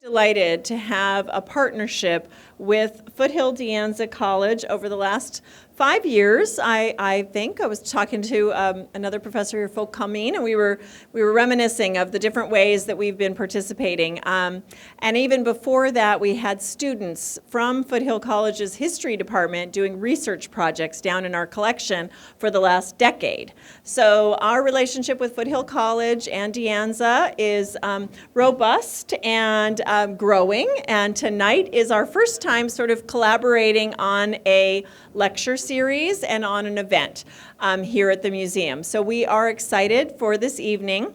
Delighted to have a partnership with Foothill De Anza College over the last 5 years. I think I was talking to another professor here, Folk Kameen, and we were reminiscing of the different ways that we've been participating. And even before that, we had students from Foothill College's history department doing research projects down in our collection for the last decade. So our relationship with Foothill College and De Anza is robust and growing. And tonight is our first time sort of collaborating on a lecture series and on an event here at the museum. So we are excited for this evening.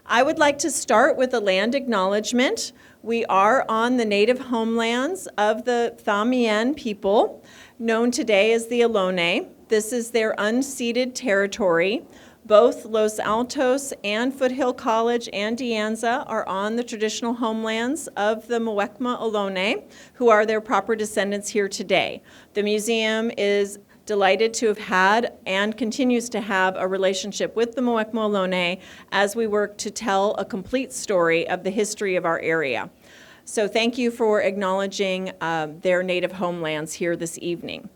I would like to start with a land acknowledgement. We are on the native homelands of the Thamien people, known today as the Ohlone. This is their unceded territory. Both Los Altos and Foothill College and De Anza are on the traditional homelands of the Muwekma Ohlone, who are their proper descendants here today. The museum is delighted to have had and continues to have a relationship with the Muwekma Ohlone as we work to tell a complete story of the history of our area. So thank you for acknowledging their native homelands here this evening.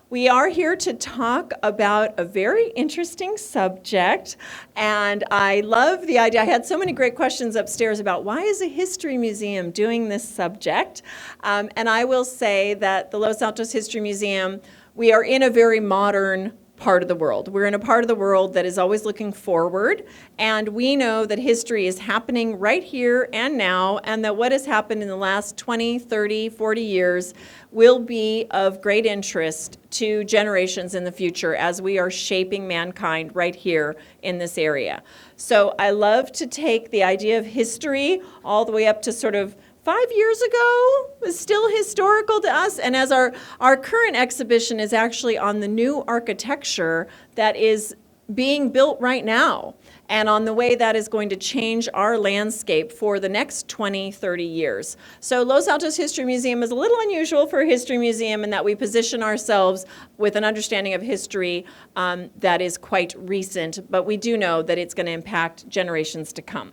We are here to talk about a very interesting subject, and I love the idea. I had so many great questions upstairs about why is a history museum doing this subject, and I will say that the Los Altos History Museum, we are in a very modern part of the world. We're in a part of the world that is always looking forward, and we know that history is happening right here and now, and that what has happened in the last 20, 30, 40 years will be of great interest to generations in the future as we are shaping mankind right here in this area. So I love to take the idea of history all the way up to sort of 5 years ago, was still historical to us. And as our current exhibition is actually on the new architecture that is being built right now, and on the way that is going to change our landscape for the next 20, 30 years. So Los Altos History Museum is a little unusual for a history museum in that we position ourselves with an understanding of history that is quite recent, but we do know that it's going to impact generations to come.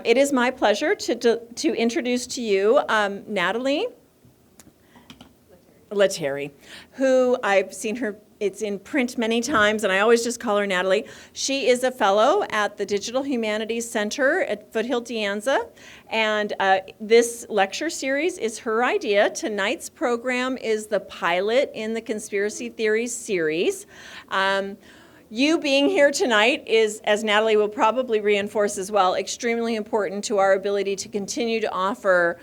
It is my pleasure to introduce to you Natalie Lettieri, who I've seen her, it's in print many times, and I always just call her Natalie. She is a fellow at the Digital Humanities Center at Foothill De Anza, and this lecture series is her idea. Tonight's program is the pilot in the Conspiracy Theories series. You being here tonight is, as Natalie will probably reinforce as well, extremely important to our ability to continue to offer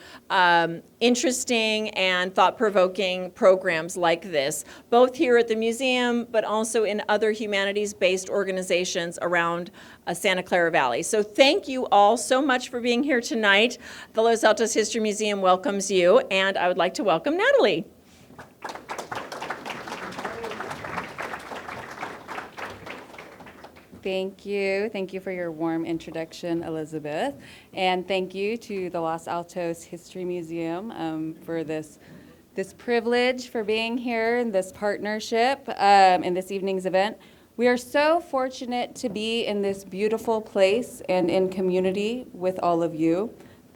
interesting and thought-provoking programs like this, both here at the museum, but also in other humanities-based organizations around Santa Clara Valley. So thank you all so much for being here tonight. The Los Altos History Museum welcomes you, and I would like to welcome Natalie. Thank you. Thank you for your warm introduction, Elizabeth. And thank you to the Los Altos History Museum for this privilege for being here in this partnership in this evening's event. We are so fortunate to be in this beautiful place and in community with all of you.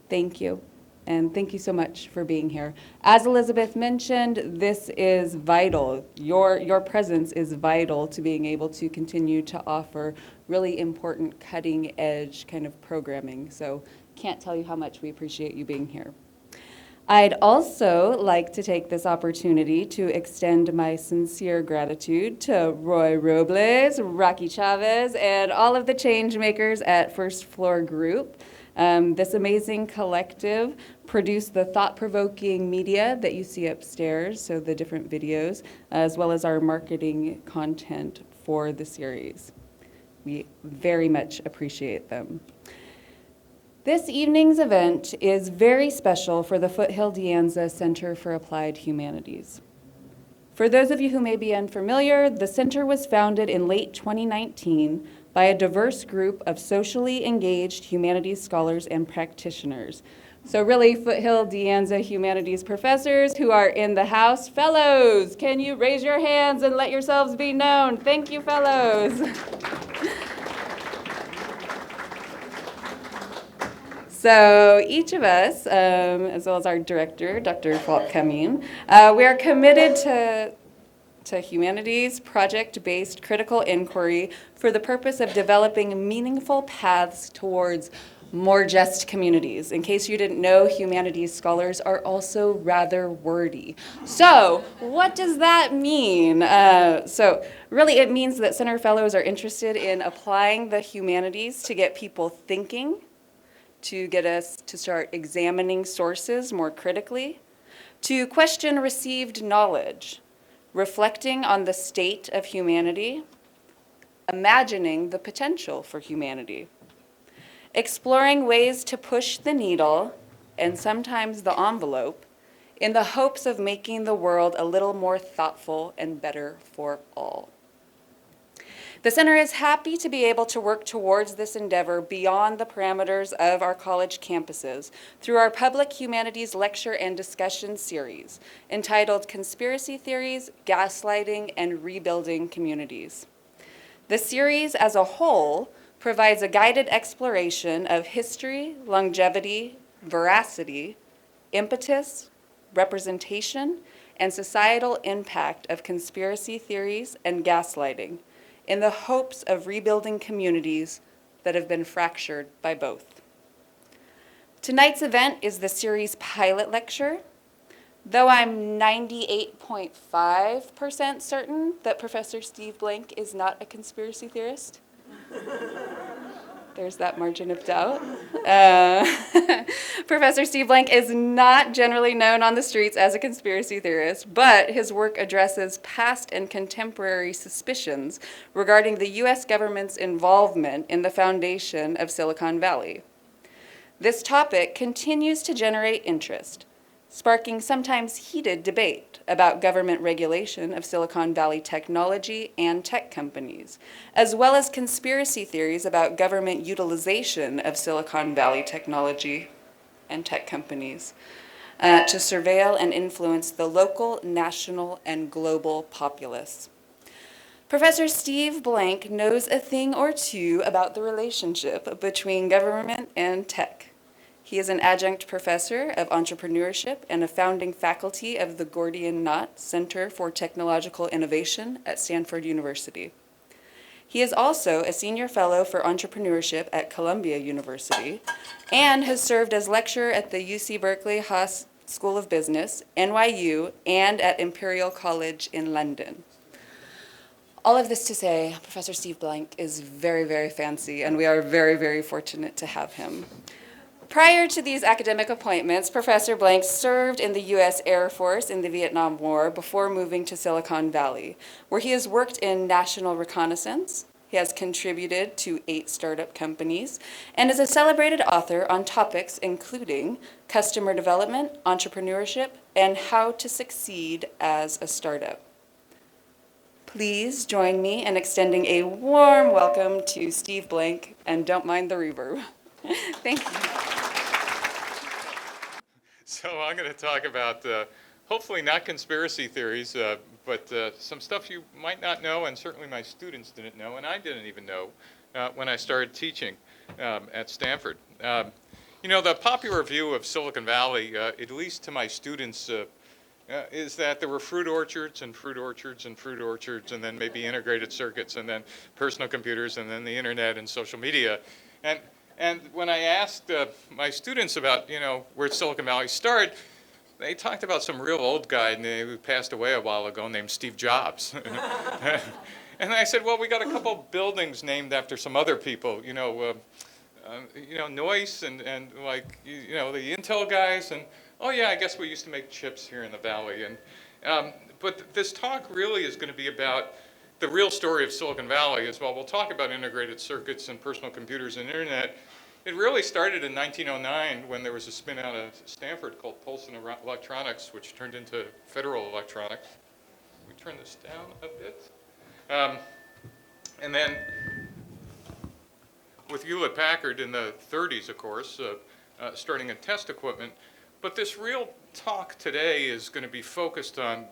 Thank you. And thank you so much for being here. As Elizabeth mentioned, this is vital. Your presence is vital to being able to continue to offer really important cutting edge kind of programming. So can't tell you how much we appreciate you being here. I'd also like to take this opportunity to extend my sincere gratitude to Roy Robles, Rocky Chavez, and all of the change makers at First Floor Group. This amazing collective produced the thought-provoking media that you see upstairs, so the different videos, as well as our marketing content for the series. We very much appreciate them. This evening's event is very special for the Foothill De Anza Center for Applied Humanities. For those of you who may be unfamiliar, the center was founded in late 2019 by a diverse group of socially engaged humanities scholars and practitioners. So really, Foothill De Anza humanities professors who are in the house. Fellows, can you raise your hands and let yourselves be known? Thank you, fellows. So each of us, as well as our director, Dr. Falk Kamin, we are committed to humanities project-based critical inquiry for the purpose of developing meaningful paths towards more just communities. In case you didn't know, humanities scholars are also rather wordy. So what does that mean? So really it means that center fellows are interested in applying the humanities to get people thinking, to get us to start examining sources more critically, to question received knowledge, reflecting on the state of humanity, imagining the potential for humanity, exploring ways to push the needle and sometimes the envelope in the hopes of making the world a little more thoughtful and better for all. The center is happy to be able to work towards this endeavor beyond the parameters of our college campuses through our public humanities lecture and discussion series entitled Conspiracy Theories, Gaslighting, and Rebuilding Communities. The series as a whole provides a guided exploration of history, longevity, veracity, impetus, representation, and societal impact of conspiracy theories and gaslighting in the hopes of rebuilding communities that have been fractured by both. Tonight's event is the series pilot lecture. Though I'm 98.5% certain that Professor Steve Blank is not a conspiracy theorist. There's that margin of doubt. Professor Steve Blank is not generally known on the streets as a conspiracy theorist, but his work addresses past and contemporary suspicions regarding the U.S. government's involvement in the foundation of Silicon Valley. This topic continues to generate interest, sparking sometimes heated debate about government regulation of Silicon Valley technology and tech companies, as well as conspiracy theories about government utilization of Silicon Valley technology and tech companies to surveil and influence the local, national, and global populace. Professor Steve Blank knows a thing or two about the relationship between government and tech. He is an adjunct professor of entrepreneurship and a founding faculty of the Gordian Knot Center for Technological Innovation at Stanford University. He is also a senior fellow for entrepreneurship at Columbia University and has served as lecturer at the UC Berkeley Haas School of Business, NYU, and at Imperial College in London. All of this to say, Professor Steve Blank is very, very fancy, and we are very, very fortunate to have him. Prior to these academic appointments, Professor Blank served in the U.S. Air Force in the Vietnam War before moving to Silicon Valley, where he has worked in national reconnaissance. He has contributed to 8 startup companies and is a celebrated author on topics including customer development, entrepreneurship, and how to succeed as a startup. Please join me in extending a warm welcome to Steve Blank, and don't mind the reverb. Thank you. So I'm going to talk about, hopefully not conspiracy theories, but some stuff you might not know, and certainly my students didn't know, and I didn't even know when I started teaching at Stanford. You know, the popular view of Silicon Valley, at least to my students, is that there were fruit orchards and fruit orchards and fruit orchards, and then maybe integrated circuits, and then personal computers, and then the internet and social media. And when I asked my students about, you know, where Silicon Valley started, they talked about some real old guy who passed away a while ago named Steve Jobs. And I said, well, we got a couple buildings named after some other people, Noyce and like, you know, the Intel guys. And, oh, yeah, I guess we used to make chips here in the Valley. And but this talk really is going to be about the real story of Silicon Valley as well. We'll talk about integrated circuits and personal computers and internet. It really started in 1909 when there was a spin out of Stanford called Polson Electronics, which turned into Federal Electronics. We turn this down a bit. And then with Hewlett-Packard in the 30s, of course, starting in test equipment. But this real talk today is going to be focused on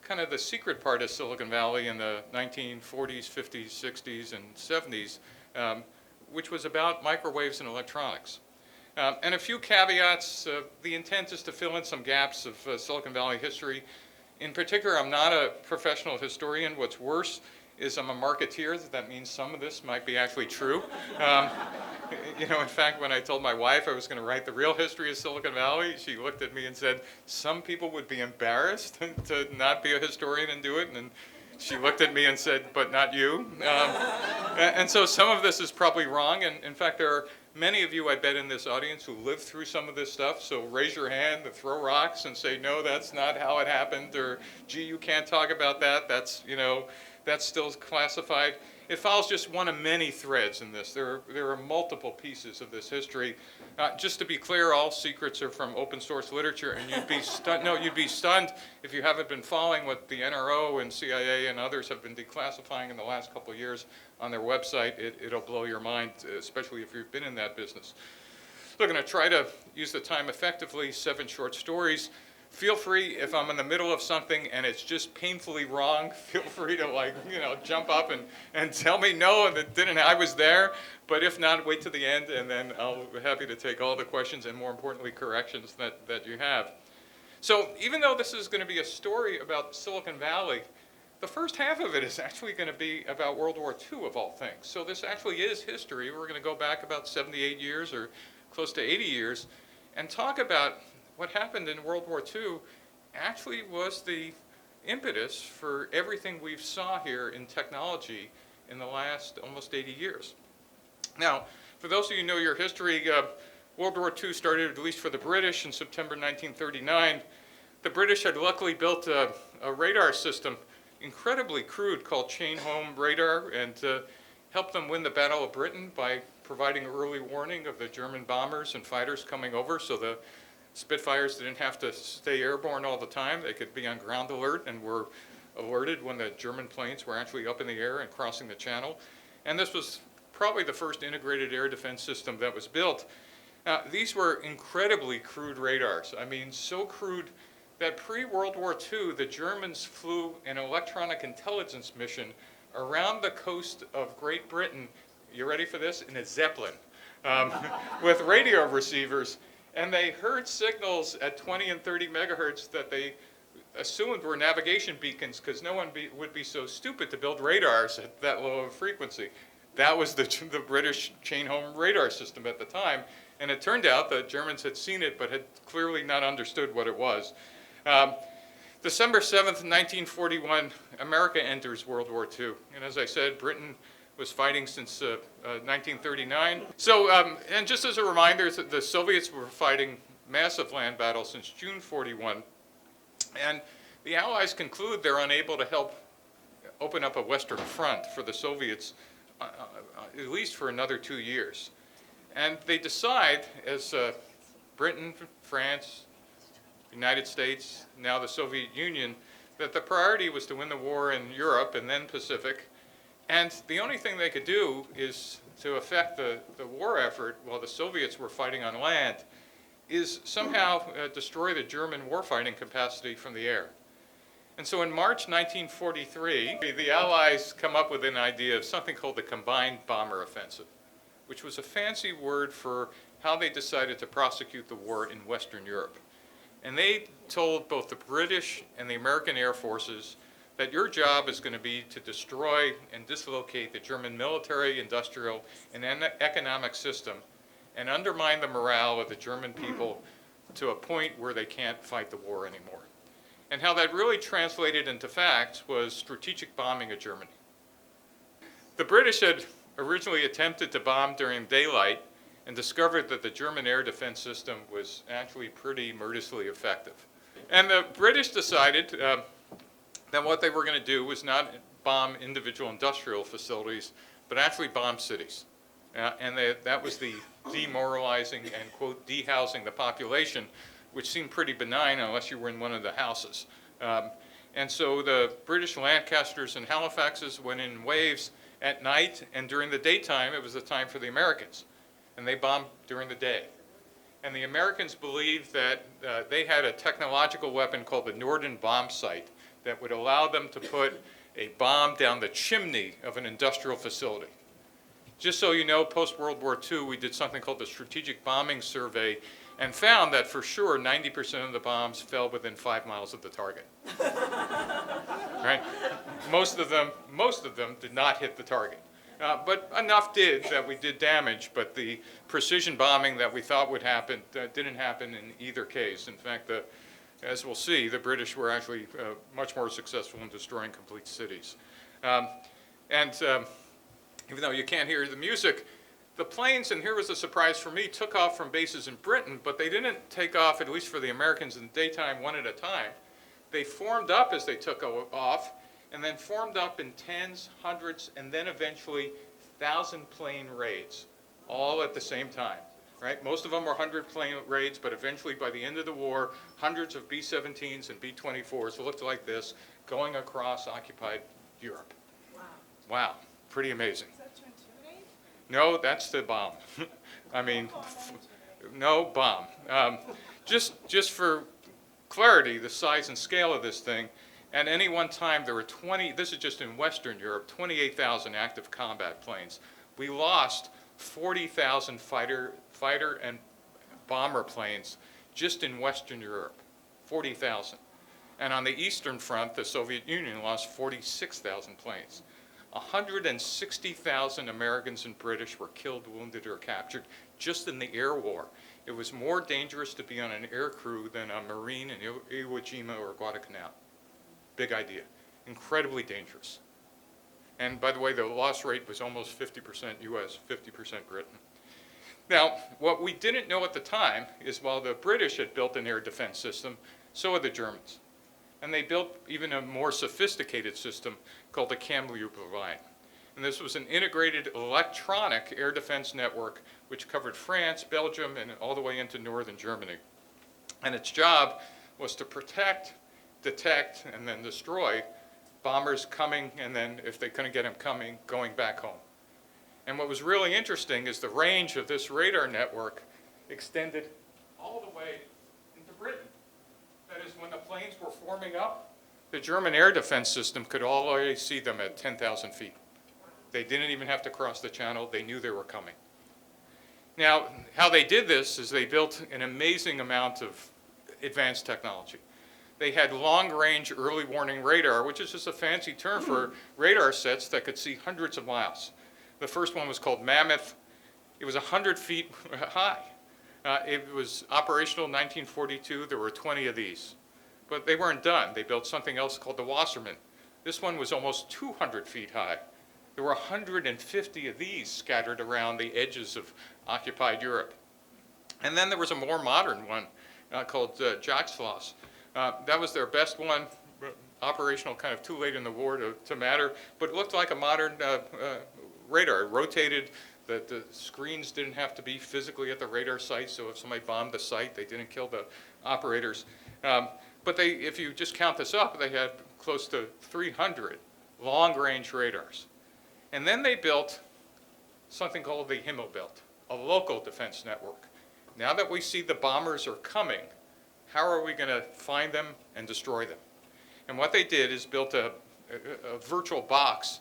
kind of the secret part of Silicon Valley in the 1940s, 50s, 60s, and 70s, which was about microwaves and electronics. And a few caveats. The intent is to fill in some gaps of Silicon Valley history. In particular, I'm not a professional historian. What's worse is I'm a marketeer. That means some of this might be actually true. In fact, when I told my wife I was going to write the real history of Silicon Valley, she looked at me and said, some people would be embarrassed to not be a historian and do it. And she looked at me and said, but not you. And so some of this is probably wrong. And in fact, there are many of you, I bet, in this audience who lived through some of this stuff. So raise your hand and throw rocks and say, no, that's not how it happened. Or, gee, you can't talk about that. That's still classified. It follows just one of many threads in this. There are multiple pieces of this history. Just to be clear, all secrets are from open source literature, and you'd be stunned if you haven't been following what the NRO and CIA and others have been declassifying in the last couple of years on their website. It'll blow your mind, especially if you've been in that business. So I'm going to try to use the time effectively, 7 short stories. Feel free, if I'm in the middle of something and it's just painfully wrong, feel free to jump up and tell me no, and it didn't, I was there. But if not, wait to the end, and then I'll be happy to take all the questions and, more importantly, corrections that you have. So even though this is going to be a story about Silicon Valley, the first half of it is actually going to be about World War II, of all things. So this actually is history. We're going to go back about 78 years or close to 80 years and talk about what happened in World War II actually was the impetus for everything we've saw here in technology in the last almost 80 years. Now, for those of you who know your history, World War II started, at least for the British, in September 1939. The British had luckily built a radar system, incredibly crude, called chain-home radar, and helped them win the Battle of Britain by providing early warning of the German bombers and fighters coming over, so the Spitfires didn't have to stay airborne all the time. They could be on ground alert and were alerted when the German planes were actually up in the air and crossing the channel. And this was probably the first integrated air defense system that was built. These were incredibly crude radars. I mean, so crude that pre-World War II, the Germans flew an electronic intelligence mission around the coast of Great Britain, you ready for this, in a Zeppelin, with radio receivers. And they heard signals at 20 and 30 megahertz that they assumed were navigation beacons, because no one would be so stupid to build radars at that low of a frequency. That was the British chain-home radar system at the time. And it turned out that Germans had seen it, but had clearly not understood what it was. December 7th, 1941, America enters World War II. And as I said, Britain was fighting since 1939. So, and just as a reminder, the Soviets were fighting massive land battles since June 41. And the Allies conclude they're unable to help open up a Western front for the Soviets, at least for another 2 years. And they decide, as Britain, France, United States, now the Soviet Union, that the priority was to win the war in Europe and then Pacific. And the only thing they could do is to affect the war effort while the Soviets were fighting on land is somehow destroy the German warfighting capacity from the air. And so in March 1943, the Allies come up with an idea of something called the Combined Bomber Offensive, which was a fancy word for how they decided to prosecute the war in Western Europe. And they told both the British and the American Air Forces that your job is going to be to destroy and dislocate the German military, industrial, and economic system and undermine the morale of the German people to a point where they can't fight the war anymore. And how that really translated into fact was strategic bombing of Germany. The British had originally attempted to bomb during daylight and discovered that the German air defense system was actually pretty murderously effective. And the British decided that what they were going to do was not bomb individual industrial facilities, but actually bomb cities. And that was the demoralizing and, quote, dehousing the population, which seemed pretty benign unless you were in one of the houses. And so the British Lancasters and Halifaxes went in waves at night, and during the daytime, it was the time for the Americans. And they bombed during the day. And the Americans believed that they had a technological weapon called the Norden bomb sight that would allow them to put a bomb down the chimney of an industrial facility. Just so you know, post-World War II, we did something called the Strategic Bombing Survey and found that for sure 90% of the bombs fell within 5 miles of the target. Right? Most of them did not hit the target. But enough did that we did damage, but the precision bombing that we thought would happen didn't happen in either case. In fact, as we'll see, the British were actually much more successful in destroying complete cities. Even though you can't hear the music, the planes, and here was a surprise for me, took off from bases in Britain, but they didn't take off, at least for the Americans in the daytime, one at a time. They formed up as they took off, and then formed up in tens, hundreds, and then eventually 1,000-plane raids, all at the same time. Right? Most of them were 100-plane raids, but eventually by the end of the war, hundreds of B-17s and B-24s looked like this, going across occupied Europe. Wow. Wow, pretty amazing. Is that to intimidate? No, that's the bomb. I mean, no bomb. Just for clarity, the size and scale of this thing, at any one time there were this is just in Western Europe, 28,000 active combat planes. We lost 40,000 fighter and bomber planes just in Western Europe, 40,000. And on the Eastern Front, the Soviet Union lost 46,000 planes. 160,000 Americans and British were killed, wounded, or captured just in the air war. It was more dangerous to be on an air crew than a Marine in Iwo Jima or Guadalcanal. Big idea. Incredibly dangerous. And by the way, the loss rate was almost 50% US, 50% Britain. Now, what we didn't know at the time is while the British had built an air defense system, so had the Germans. And they built even a more sophisticated system called the Kamloops Line. And this was an integrated electronic air defense network which covered France, Belgium, and all the way into northern Germany. And its job was to protect, detect, and then destroy bombers coming, and then if they couldn't get them coming, going back home. And what was really interesting is the range of this radar network extended all the way into Britain. That is, when the planes were forming up, the German air defense system could already see them at 10,000 feet. They didn't even have to cross the channel. They knew they were coming. Now, how they did this is they built an amazing amount of advanced technology. They had long-range early warning radar, which is just a fancy term for radar sets that could see hundreds of miles. The first one was called Mammoth. It was 100 feet high. It was operational in 1942. There were 20 of these. But they weren't done. They built something else called the Wasserman. This one was almost 200 feet high. There were 150 of these scattered around the edges of occupied Europe. And then there was a more modern one called Gaslighting. That was their best one, operational kind of too late in the war to matter, but it looked like a modern radar. It rotated, the screens didn't have to be physically at the radar site, so if somebody bombed the site, they didn't kill the operators. But if you just count this up, they had close to 300 long-range radars. And then they built something called the Himmelbelt, a local defense network. Now that we see the bombers are coming, how are we going to find them and destroy them? And what they did is built a virtual box,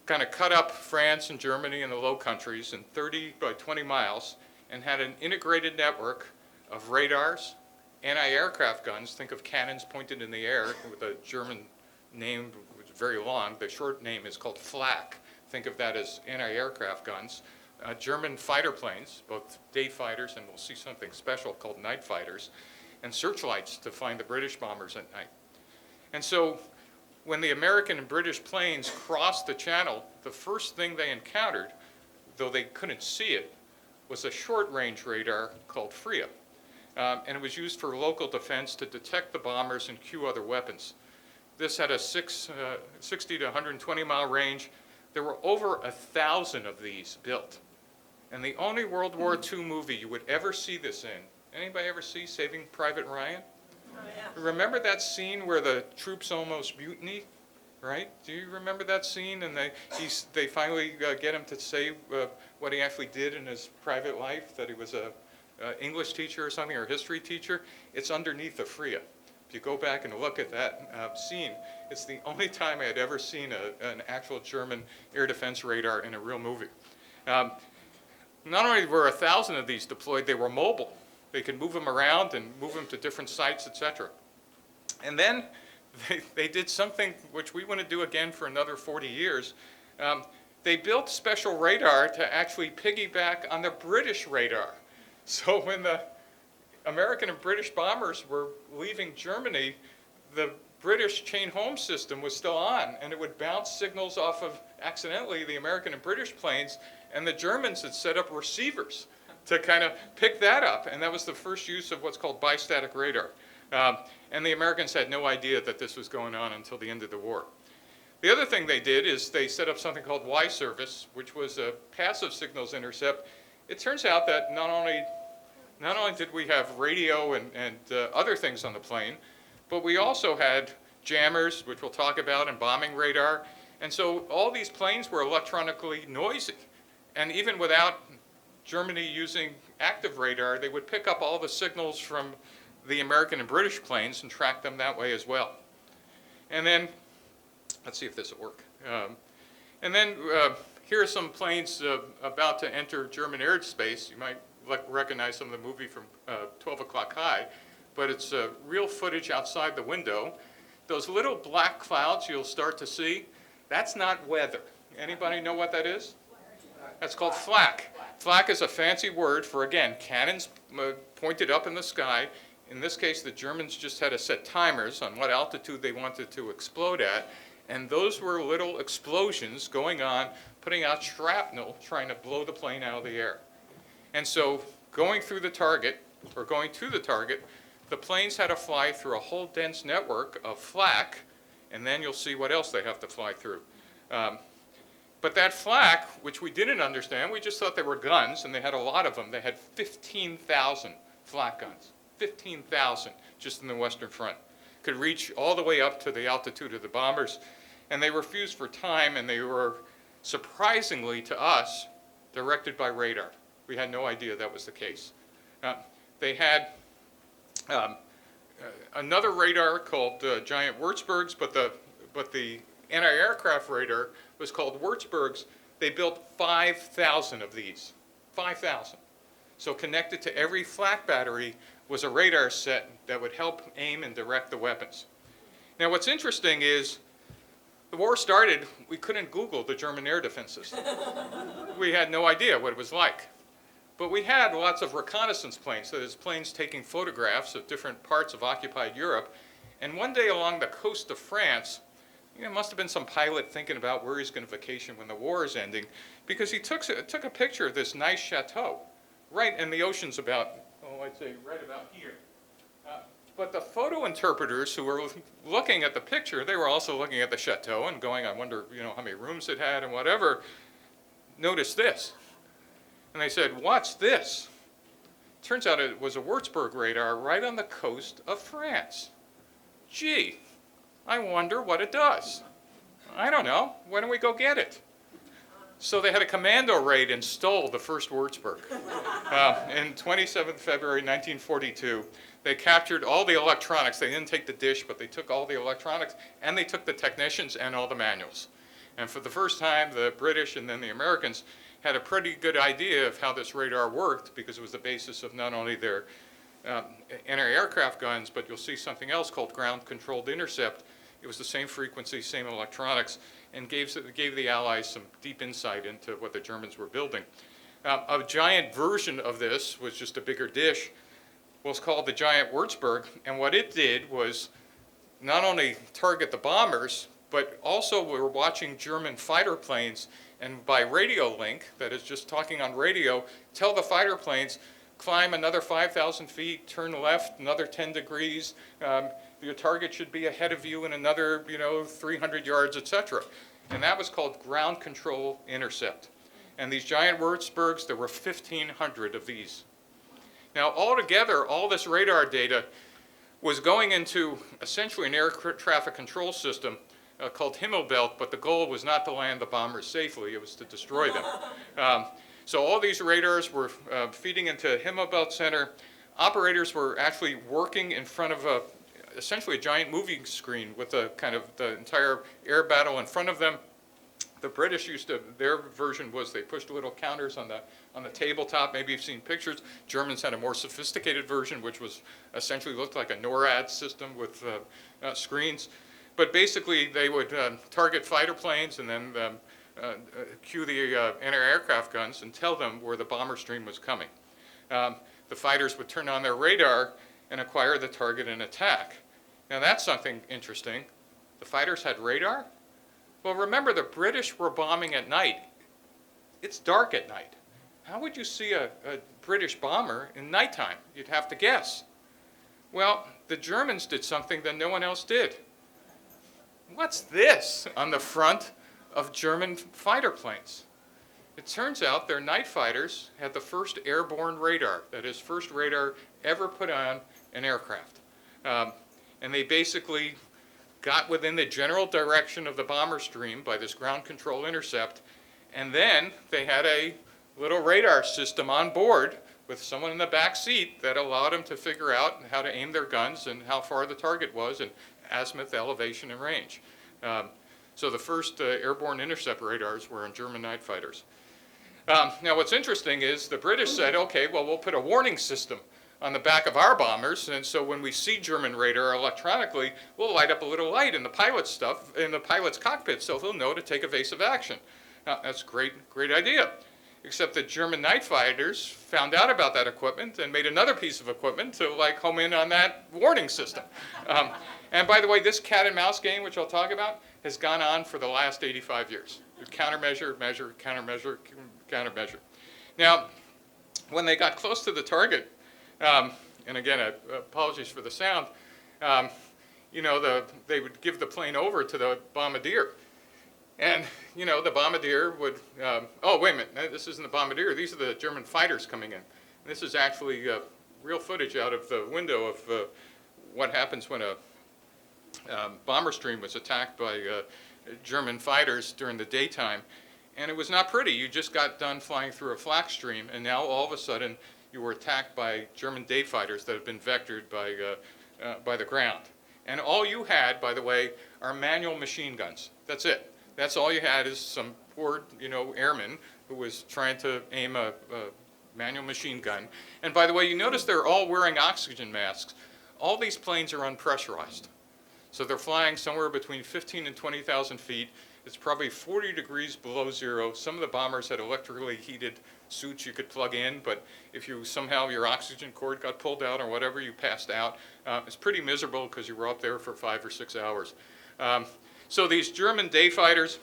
kind of cut up France and Germany and the Low Countries in 30 by 20 miles, and had an integrated network of radars, anti-aircraft guns. Think of cannons pointed in the air with a German name, which is very long. The short name is called Flak. Think of that as anti-aircraft guns. German fighter planes, both day fighters, and we'll see something special called night fighters, and searchlights to find the British bombers at night. And so when the American and British planes crossed the channel, the first thing they encountered, though they couldn't see it, was a short-range radar called FRIA. And it was used for local defense to detect the bombers and cue other weapons. This had a 60 to 120-mile range. There were over 1,000 of these built. And the only World War II movie you would ever see this in, anybody ever see Saving Private Ryan? Oh, yeah. Remember that scene where the troops almost mutiny, right? Do you remember that scene? And they finally get him to say what he actually did in his private life, that he was a English teacher or something, or a history teacher. It's underneath the FRIA. If you go back and look at that scene, it's the only time I had ever seen an actual German air defense radar in a real movie. Um, Not only were 1,000 of these deployed, they were mobile. They could move them around and move them to different sites, et cetera. And then they did something which we want to do again for another 40 years. They built special radar to actually piggyback on the British radar. So when the American and British bombers were leaving Germany, the British chain home system was still on, and it would bounce signals off of, accidentally, the American and British planes, and the Germans had set up receivers to kind of pick that up, and that was the first use of what's called bistatic radar. And the Americans had no idea that this was going on until the end of the war. The other thing they did is they set up something called Y-service, which was a passive signals intercept. It turns out that not only did we have radio and other things on the plane, but we also had jammers, which we'll talk about, and bombing radar. And so all these planes were electronically noisy. And even without Germany using active radar, they would pick up all the signals from the American and British planes and track them that way as well. And then, let's see if this will work. Here are some planes about to enter German airspace. You might recognize some of the movie from 12 O'Clock High, but it's real footage outside the window. Those little black clouds you'll start to see, that's not weather. Anybody know what that is? That's called flak. Flak is a fancy word for, again, cannons pointed up in the sky. In this case, the Germans just had to set timers on what altitude they wanted to explode at, and those were little explosions going on, putting out shrapnel, trying to blow the plane out of the air. And so going through the target, or going to the target, the planes had to fly through a whole dense network of flak, and then you'll see what else they have to fly through. But that flak, which we didn't understand, we just thought they were guns, and they had a lot of them. They had 15,000 flak guns, 15,000 just in the Western Front. Could reach all the way up to the altitude of the bombers, and they were fused for time, and they were, surprisingly to us, directed by radar. We had no idea that was the case. They had another radar called giant Würzburgs, but the anti-aircraft radar was called Würzburgs. They built 5,000 of these, 5,000. So connected to every flak battery was a radar set that would help aim and direct the weapons. Now what's interesting is the war started, we couldn't Google the German air defenses. We had no idea what it was like. But we had lots of reconnaissance planes, that is planes taking photographs of different parts of occupied Europe. And one day along the coast of France, it must have been some pilot thinking about where he's going to vacation when the war is ending, because he took a picture of this nice chateau, right in the ocean's about, I'd say right about here. But the photo interpreters who were looking at the picture, they were also looking at the chateau and going, I wonder, how many rooms it had and whatever. Notice this. And they said, what's this? Turns out it was a Würzburg radar right on the coast of France. Gee, I wonder what it does. I don't know. When do we go get it? So they had a commando raid and stole the first Würzburg. In 27th February 1942, they captured all the electronics. They didn't take the dish, but they took all the electronics, and they took the technicians and all the manuals. And for the first time, the British and then the Americans had a pretty good idea of how this radar worked, because it was the basis of not only their anti-aircraft guns, but you'll see something else called ground-controlled intercept. It was the same frequency, same electronics, and gave the Allies some deep insight into what the Germans were building. A giant version of this was just a bigger dish, was called the giant Würzburg, and what it did was not only target the bombers, but also we were watching German fighter planes, and by radio link, that is just talking on radio, tell the fighter planes, climb another 5,000 feet, turn left another 10 degrees, your target should be ahead of you in another 300 yards, etc. And that was called ground control intercept. And these giant Würzburgs, there were 1,500 of these. Now altogether, all this radar data was going into essentially an air traffic control system called Himmelbelt, but the goal was not to land the bombers safely, it was to destroy them. So all these radars were feeding into Himmelbelt Center. Operators were actually working in front of essentially a giant movie screen with the entire air battle in front of them. The British used to, their version was they pushed little counters on the tabletop. Maybe you've seen pictures. Germans had a more sophisticated version, which was essentially looked like a NORAD system with screens. But basically, they would target fighter planes and then cue the anti-aircraft guns and tell them where the bomber stream was coming. The fighters would turn on their radar and acquire the target and attack. Now that's something interesting. The fighters had radar? Well, remember, the British were bombing at night. It's dark at night. How would you see a British bomber in nighttime? You'd have to guess. Well, the Germans did something that no one else did. What's this on the front of German fighter planes? It turns out their night fighters had the first airborne radar, that is, first radar ever put on an aircraft. And they basically got within the general direction of the bomber stream by this ground control intercept, and then they had a little radar system on board with someone in the back seat that allowed them to figure out how to aim their guns and how far the target was and azimuth, elevation, and range. So the first airborne intercept radars were on German night fighters. Now what's interesting is the British said, okay, well, we'll put a warning system on the back of our bombers, and so when we see German radar electronically, we'll light up a little light in the pilot's cockpit, so they'll know to take evasive action. Now, that's a great idea. Except that German night fighters found out about that equipment and made another piece of equipment to home in on that warning system. And by the way, this cat and mouse game, which I'll talk about, has gone on for the last 85 years. Countermeasure, measure, countermeasure, countermeasure. Now, when they got close to the target, and again, apologies for the sound, they would give the plane over to the bombardier. And, the bombardier would, oh, wait a minute, this isn't the bombardier, these are the German fighters coming in. And this is actually real footage out of the window of what happens when a bomber stream was attacked by German fighters during the daytime. And it was not pretty. You just got done flying through a flak stream, and now all of a sudden you were attacked by German day fighters that had been vectored by the ground. And all you had, by the way, are manual machine guns. That's it. That's all you had is some poor, airman who was trying to aim a manual machine gun. And by the way, you notice they're all wearing oxygen masks. All these planes are unpressurized. So they're flying somewhere between 15 and 20,000 feet. It's probably 40 degrees below zero. Some of the bombers had electrically heated suits you could plug in, but if somehow your oxygen cord got pulled out or whatever, you passed out. It's pretty miserable because you were up there for 5 or 6 hours. So these German day fighters,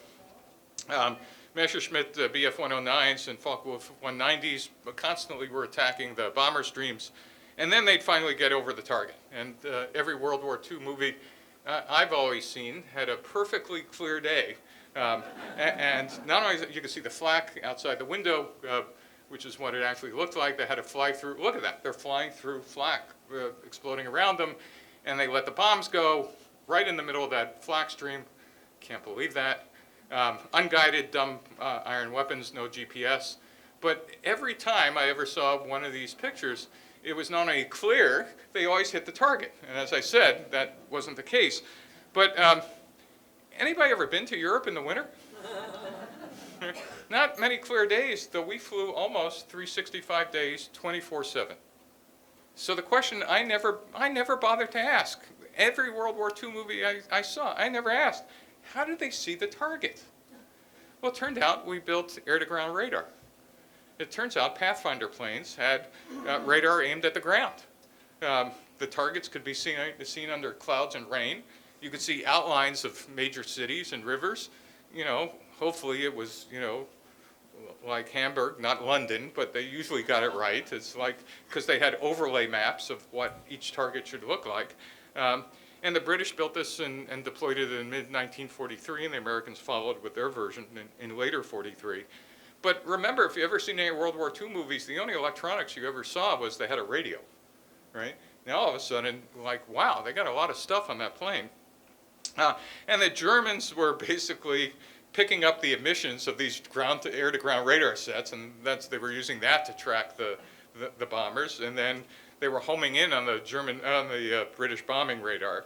Messerschmitt Bf-109s and Focke-Wulf 190s constantly were attacking the bomber streams, and then they'd finally get over the target. And every World War II movie I've always seen had a perfectly clear day. And not only that, you could see the flak outside the window, which is what it actually looked like. They had to fly through, look at that, they're flying through flak, exploding around them, and they let the bombs go right in the middle of that flak stream. Can't believe that. Unguided, dumb iron weapons, no GPS. But every time I ever saw one of these pictures, it was not only clear, they always hit the target. And as I said, that wasn't the case. But anybody ever been to Europe in the winter? Not many clear days, though we flew almost 365 days, 24/7. So the question I never bothered to ask. Every World War II movie I saw, I never asked, how did they see the target? Well, it turned out we built air-to-ground radar. It turns out Pathfinder planes had radar aimed at the ground. The targets could be seen under clouds and rain. You could see outlines of major cities and rivers. Hopefully it was, like Hamburg, not London, but they usually got it right. It's like, because they had overlay maps of what each target should look like. And the British built this and deployed it in mid-1943, and the Americans followed with their version in later '43. But remember, if you ever seen any World War II movies, the only electronics you ever saw was they had a radio, right? Now all of a sudden, wow, they got a lot of stuff on that plane. And the Germans were basically picking up the emissions of these air-to-ground radar sets, and they were using that to track the bombers, and then they were homing in on the British bombing radar.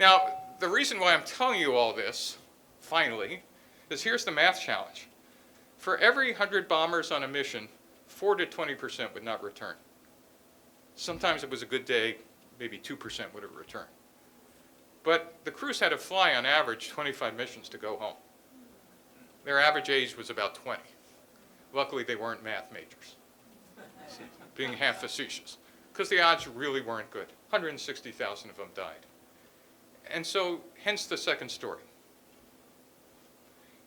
Now, the reason why I'm telling you all this, finally, Because here's the math challenge. For every 100 bombers on a mission, 4 to 20% would not return. Sometimes it was a good day, maybe 2% would have returned. But the crews had to fly on average 25 missions to go home. Their average age was about 20. Luckily, they weren't math majors, being half facetious, because the odds really weren't good. 160,000 of them died. And so, hence the second story.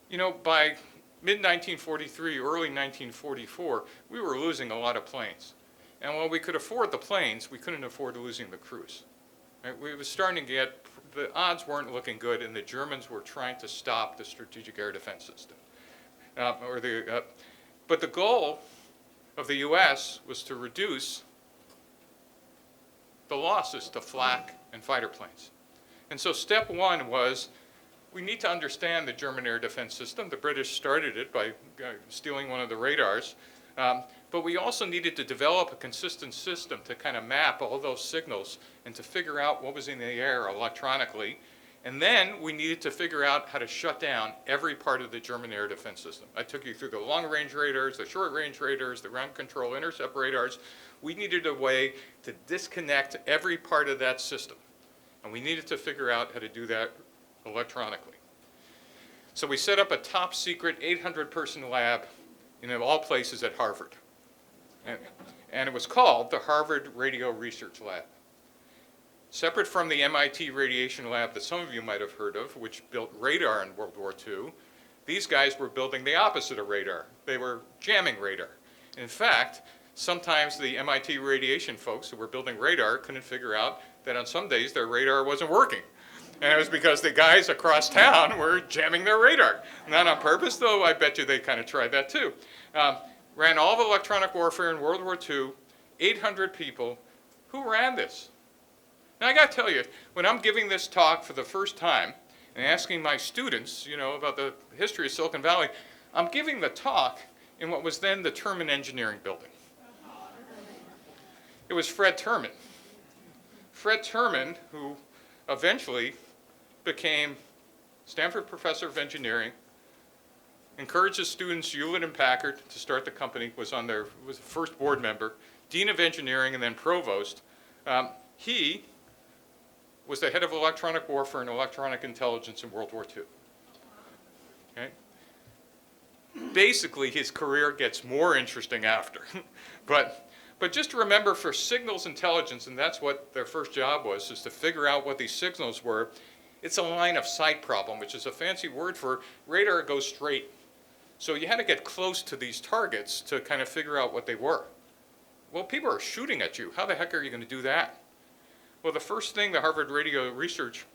You know, by mid-1943, early 1944, we were losing a lot of planes. And while we could afford the planes, we couldn't afford losing the crews. Right? We were starting to get, the odds weren't looking good, and the Germans were trying to stop the strategic air defense system. But the goal of the US was to reduce the losses to flak and fighter planes. And so step one was, we need to understand the German air defense system. The British started it by stealing one of the radars. But we also needed to develop a consistent system to kind of map all those signals and to figure out what was in the air electronically. And then we needed to figure out how to shut down every part of the German air defense system. I took you through the long-range radars, the short-range radars, the ground control intercept radars. We needed a way to disconnect every part of that system. And we needed to figure out how to do that electronically. So we set up a top-secret 800-person lab in all places at Harvard. And it was called the Harvard Radio Research Lab. Separate from the MIT radiation lab that some of you might have heard of, which built radar in World War II, these guys were building the opposite of radar. They were jamming radar. In fact, sometimes the MIT radiation folks who were building radar couldn't figure out that on some days their radar wasn't working. And it was because the guys across town were jamming their radar. Not on purpose, though. I bet you they kind of tried that too. Ran all of electronic warfare in World War II, 800 people. Who ran this? Now, I got to tell you, when I'm giving this talk for the first time and asking my students, you know, about the history of Silicon Valley, I'm giving the talk in what was then the Terman Engineering Building. It was Fred Terman. Fred Terman, who eventually became Stanford Professor of Engineering, encouraged his students, Hewlett and Packard, to start the company, was the first board member, Dean of Engineering, and then Provost. He was the head of electronic warfare and electronic intelligence in World War II. Okay? Basically, his career gets more interesting after. But just remember, for signals intelligence, and that's what their first job was, is to figure out what these signals were. It's a line of sight problem, which is a fancy word for radar goes straight. So you had to get close to these targets to kind of figure out what they were. Well, people are shooting at you. How the heck are you going to do that? Well, the first thing the Harvard Radio Research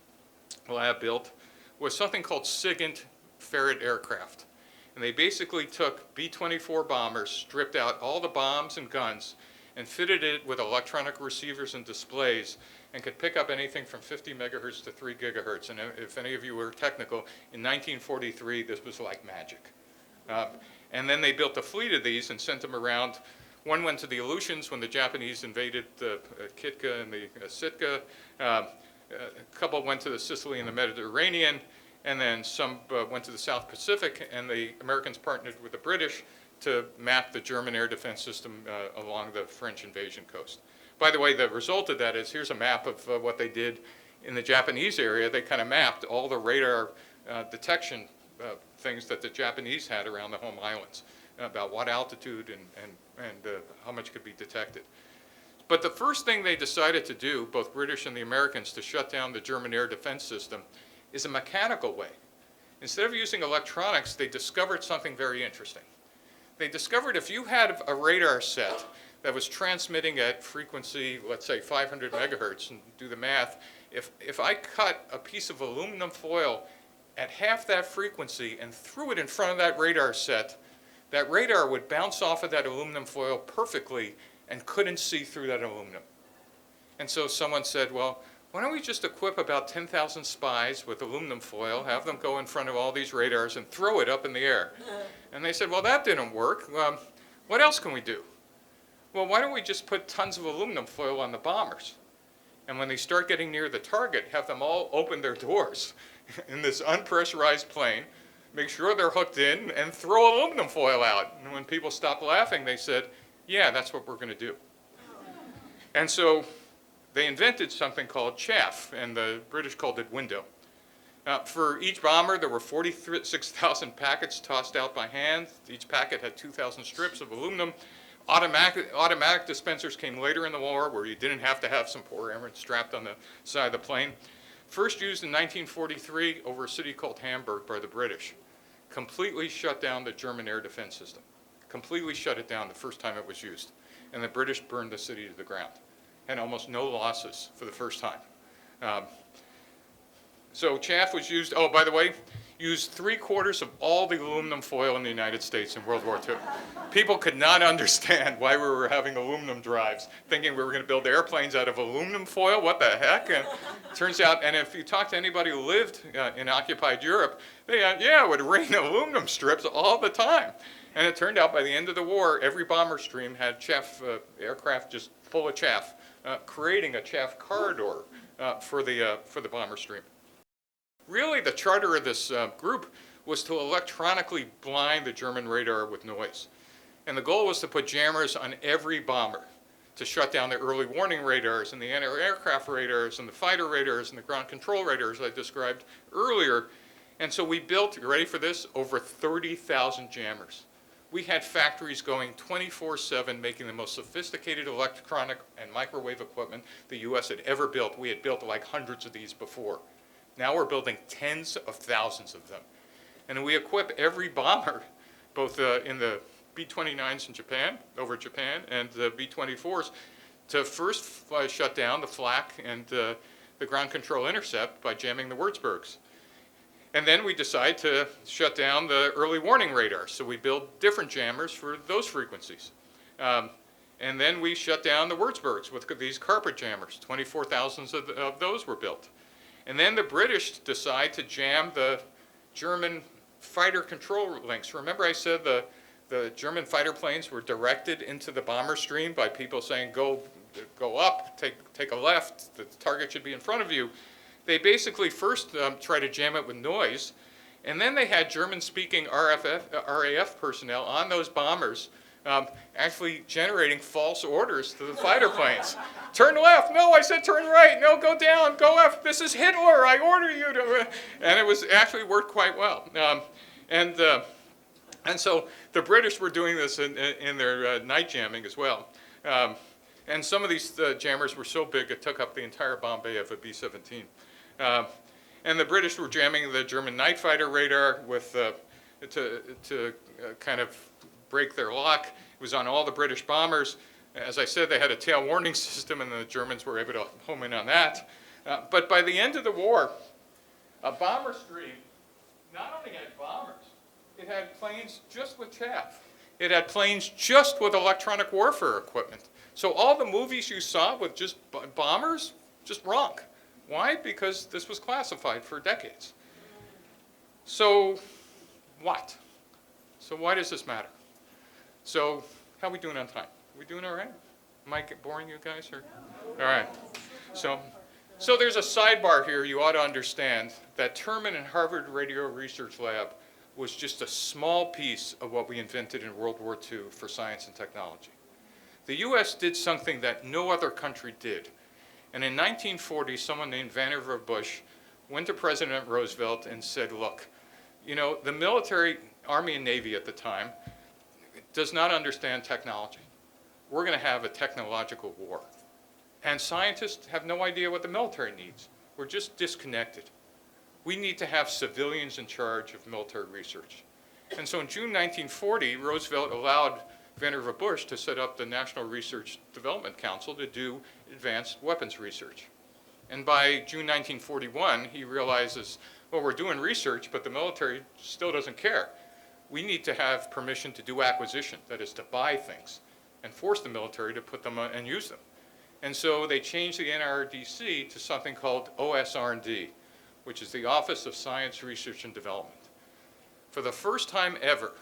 Lab built was something called SIGINT ferret aircraft. And they basically took B-24 bombers, stripped out all the bombs and guns, and fitted it with electronic receivers and displays, and could pick up anything from 50 megahertz to 3 gigahertz. And if any of you were technical, in 1943, this was like magic. And then they built a fleet of these and sent them around. One went to the Aleutians when the Japanese invaded the Kitka and the Sitka. A couple went to the Sicily and the Mediterranean. And then some went to the South Pacific, and the Americans partnered with the British to map the German air defense system along the French invasion coast. By the way, the result of that is, here's a map of what they did in the Japanese area. They kind of mapped all the radar detection things that the Japanese had around the home islands, about what altitude and how much could be detected. But the first thing they decided to do, both British and the Americans, to shut down the German air defense system is a mechanical way. Instead of using electronics, they discovered something very interesting. They discovered if you had a radar set that was transmitting at frequency, let's say 500 megahertz, and do the math, if I cut a piece of aluminum foil at half that frequency and threw it in front of that radar set, that radar would bounce off of that aluminum foil perfectly and couldn't see through that aluminum. And so someone said, well, why don't we just equip about 10,000 spies with aluminum foil, have them go in front of all these radars and throw it up in the air? And they said, well, that didn't work. What else can we do? Well, why don't we just put tons of aluminum foil on the bombers? And when they start getting near the target, have them all open their doors in this unpressurized plane, make sure they're hooked in, and throw aluminum foil out. And when people stopped laughing, they said, yeah, that's what we're going to do. And so they invented something called chaff, and the British called it window. For each bomber, there were 46,000 packets tossed out by hand. Each packet had 2,000 strips of aluminum. Automatic dispensers came later in the war, where you didn't have to have some poor airman strapped on the side of the plane. First used in 1943 over a city called Hamburg by the British. Completely shut down the German air defense system. Completely shut it down the first time it was used. And the British burned the city to the ground. Had almost no losses for the first time. So chaff was used, oh, by the way, used 3/4 of all the aluminum foil in the United States in World War II. People could not understand why we were having aluminum drives, thinking we were going to build airplanes out of aluminum foil. What the heck? And it turns out, and if you talk to anybody who lived in occupied Europe, they it would rain aluminum strips all the time. And it turned out by the end of the war, every bomber stream had chaff, aircraft just full of chaff, creating a chaff corridor for the bomber stream. Really, the charter of this group was to electronically blind the German radar with noise. And the goal was to put jammers on every bomber to shut down the early warning radars and the anti-aircraft radars and the fighter radars and the ground control radars I described earlier. And so we built, you ready for this, over 30,000 jammers. We had factories going 24/7, making the most sophisticated electronic and microwave equipment the US had ever built. We had built like hundreds of these before. Now we're building tens of thousands of them. And we equip every bomber, both in the B-29s in Japan, over Japan, and the B-24s, to first shut down the flak and the ground control intercept by jamming the Würzburgs. And then we decide to shut down the early warning radar. So we build different jammers for those frequencies. And then we shut down the Würzburgs with these carpet jammers. 24,000 of those were built. And then the British decide to jam the German fighter control links. Remember I said the German fighter planes were directed into the bomber stream by people saying, go up, take a left, the target should be in front of you. They basically first tried to jam it with noise, and then they had German-speaking RAF personnel on those bombers actually generating false orders to the fighter planes. Turn left, no, I said turn right, no, go down, go left, this is Hitler, I order you to, and it was actually worked quite well. And so the British were doing this in their night jamming as well. And some of these jammers were so big it took up the entire bomb bay of a B-17. And the British were jamming the German night fighter radar with, to kind of break their lock. It was on all the British bombers. As I said, they had a tail warning system, and the Germans were able to home in on that. But by the end of the war, a bomber stream not only had bombers, it had planes just with chaff. It had planes just with electronic warfare equipment. So all the movies you saw with just bombers, just wrong. Why? Because this was classified for decades. So what? So why does this matter? So how are we doing on time? Are we doing all right? Am I boring you guys? Or? All right. So there's a sidebar here you ought to understand that Terman and Harvard Radio Research Lab was just a small piece of what we invented in World War II for science and technology. The US did something that no other country did. And in 1940, someone named Vannevar Bush went to President Roosevelt and said, look, you know, the military, Army and Navy at the time, does not understand technology. We're going to have a technological war. And scientists have no idea what the military needs. We're just disconnected. We need to have civilians in charge of military research. And so in June 1940, Roosevelt allowed Vannevar Bush to set up the National Research Development Council to do advanced weapons research. And by June 1941, he realizes, well, we're doing research, but the military still doesn't care. We need to have permission to do acquisition, that is to buy things, and force the military to put them on and use them. And so they changed the NRDC to something called OSR&D, which is the Office of Science, Research, and Development. For the first time ever,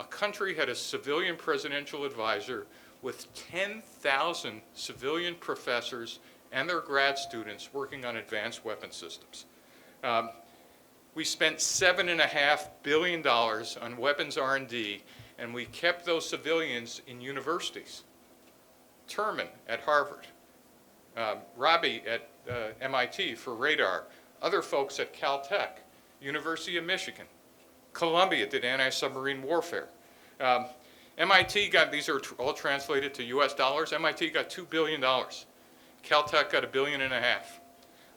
a country had a civilian presidential advisor with 10,000 civilian professors and their grad students working on advanced weapon systems. We spent $7.5 billion on weapons R&D, and we kept those civilians in universities. Terman at Harvard, Robbie at MIT for radar, other folks at Caltech, University of Michigan, Columbia did anti-submarine warfare. MIT got, these are all translated to US dollars, MIT got $2 billion. Caltech got $1.5 billion.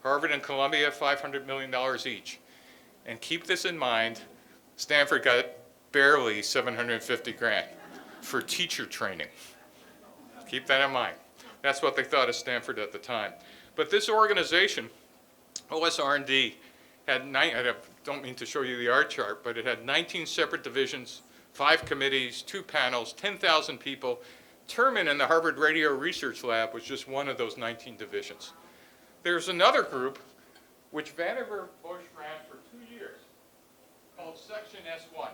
Harvard and Columbia, $500 million each. And keep this in mind, Stanford got barely 750 grand for teacher training. Keep that in mind. That's what they thought of Stanford at the time. But this organization, OSR&D, had I don't mean to show you the art chart, but it had 19 separate divisions, 5 committees, 2 panels, 10,000 people. Terman in the Harvard Radio Research Lab was just one of those 19 divisions. There's another group which Vannevar Bush ran for 2 years called Section S1.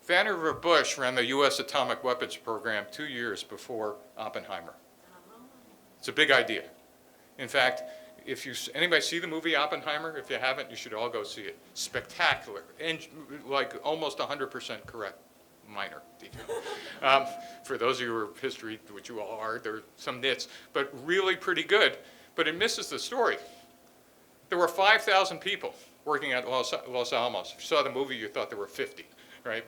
Vannevar Bush ran the U.S. atomic weapons program 2 years before Oppenheimer. It's a big idea. In fact, if anybody see the movie Oppenheimer? If you haven't, you should all go see it. Spectacular, and like almost 100% correct. Minor detail. For those of you who are history, which you all are, there are some nits, but really pretty good. But it misses the story. There were 5,000 people working at Los Alamos. If you saw the movie, you thought there were 50, right?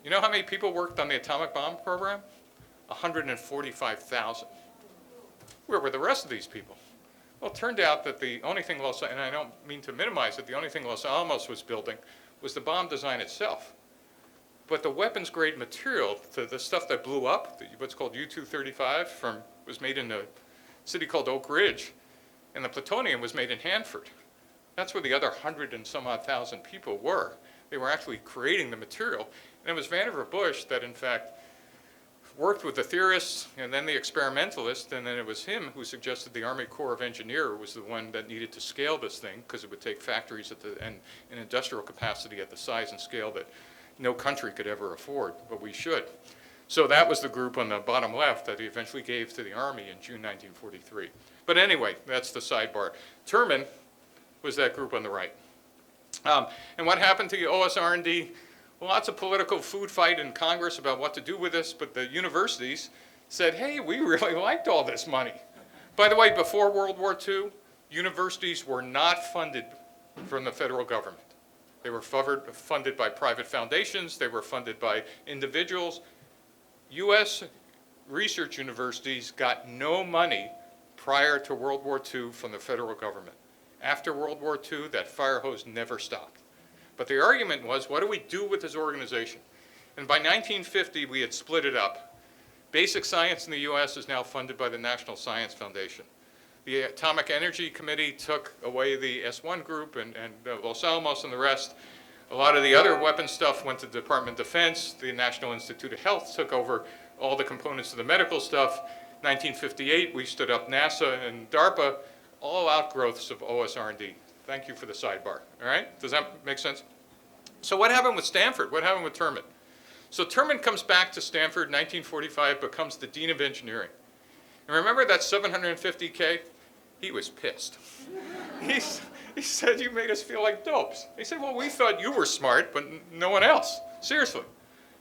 You know how many people worked on the atomic bomb program? 145,000. Where were the rest of these people? Well, it turned out that the only thing and I don't mean to minimize it, the only thing Los Alamos was building was the bomb design itself. But the weapons grade material, the stuff that blew up, what's called U-235, was made in a city called Oak Ridge, and the plutonium was made in Hanford. That's where the other 100 and some odd thousand people were. They were actually creating the material. And it was Vannevar Bush that, in fact, worked with the theorists and then the experimentalists, and then it was him who suggested the Army Corps of Engineers was the one that needed to scale this thing because it would take factories and industrial capacity at the size and scale that no country could ever afford, but we should. So that was the group on the bottom left that he eventually gave to the Army in June 1943. But anyway, that's the sidebar. Terman was that group on the right. And what happened to the OSR&D? Lots of political food fight in Congress about what to do with this, but the universities said, hey, we really liked all this money. By the way, before World War II, universities were not funded from the federal government. They were funded by private foundations. They were funded by individuals. U.S. research universities got no money prior to World War II from the federal government. After World War II, that fire hose never stopped. But the argument was, what do we do with this organization? And by 1950, we had split it up. Basic science in the U.S. is now funded by the National Science Foundation. The Atomic Energy Committee took away the S1 group and Los Alamos and the rest. A lot of the other weapons stuff went to the Department of Defense. The National Institute of Health took over all the components of the medical stuff. 1958, we stood up NASA and DARPA, all outgrowths of OSR&D. Thank you for the sidebar, all right? Does that make sense? So what happened with Stanford? What happened with Terman? So Terman comes back to Stanford in 1945, becomes the Dean of Engineering. And remember that $750K? He was pissed. He said, you made us feel like dopes. He said, well, we thought you were smart, but no one else. Seriously.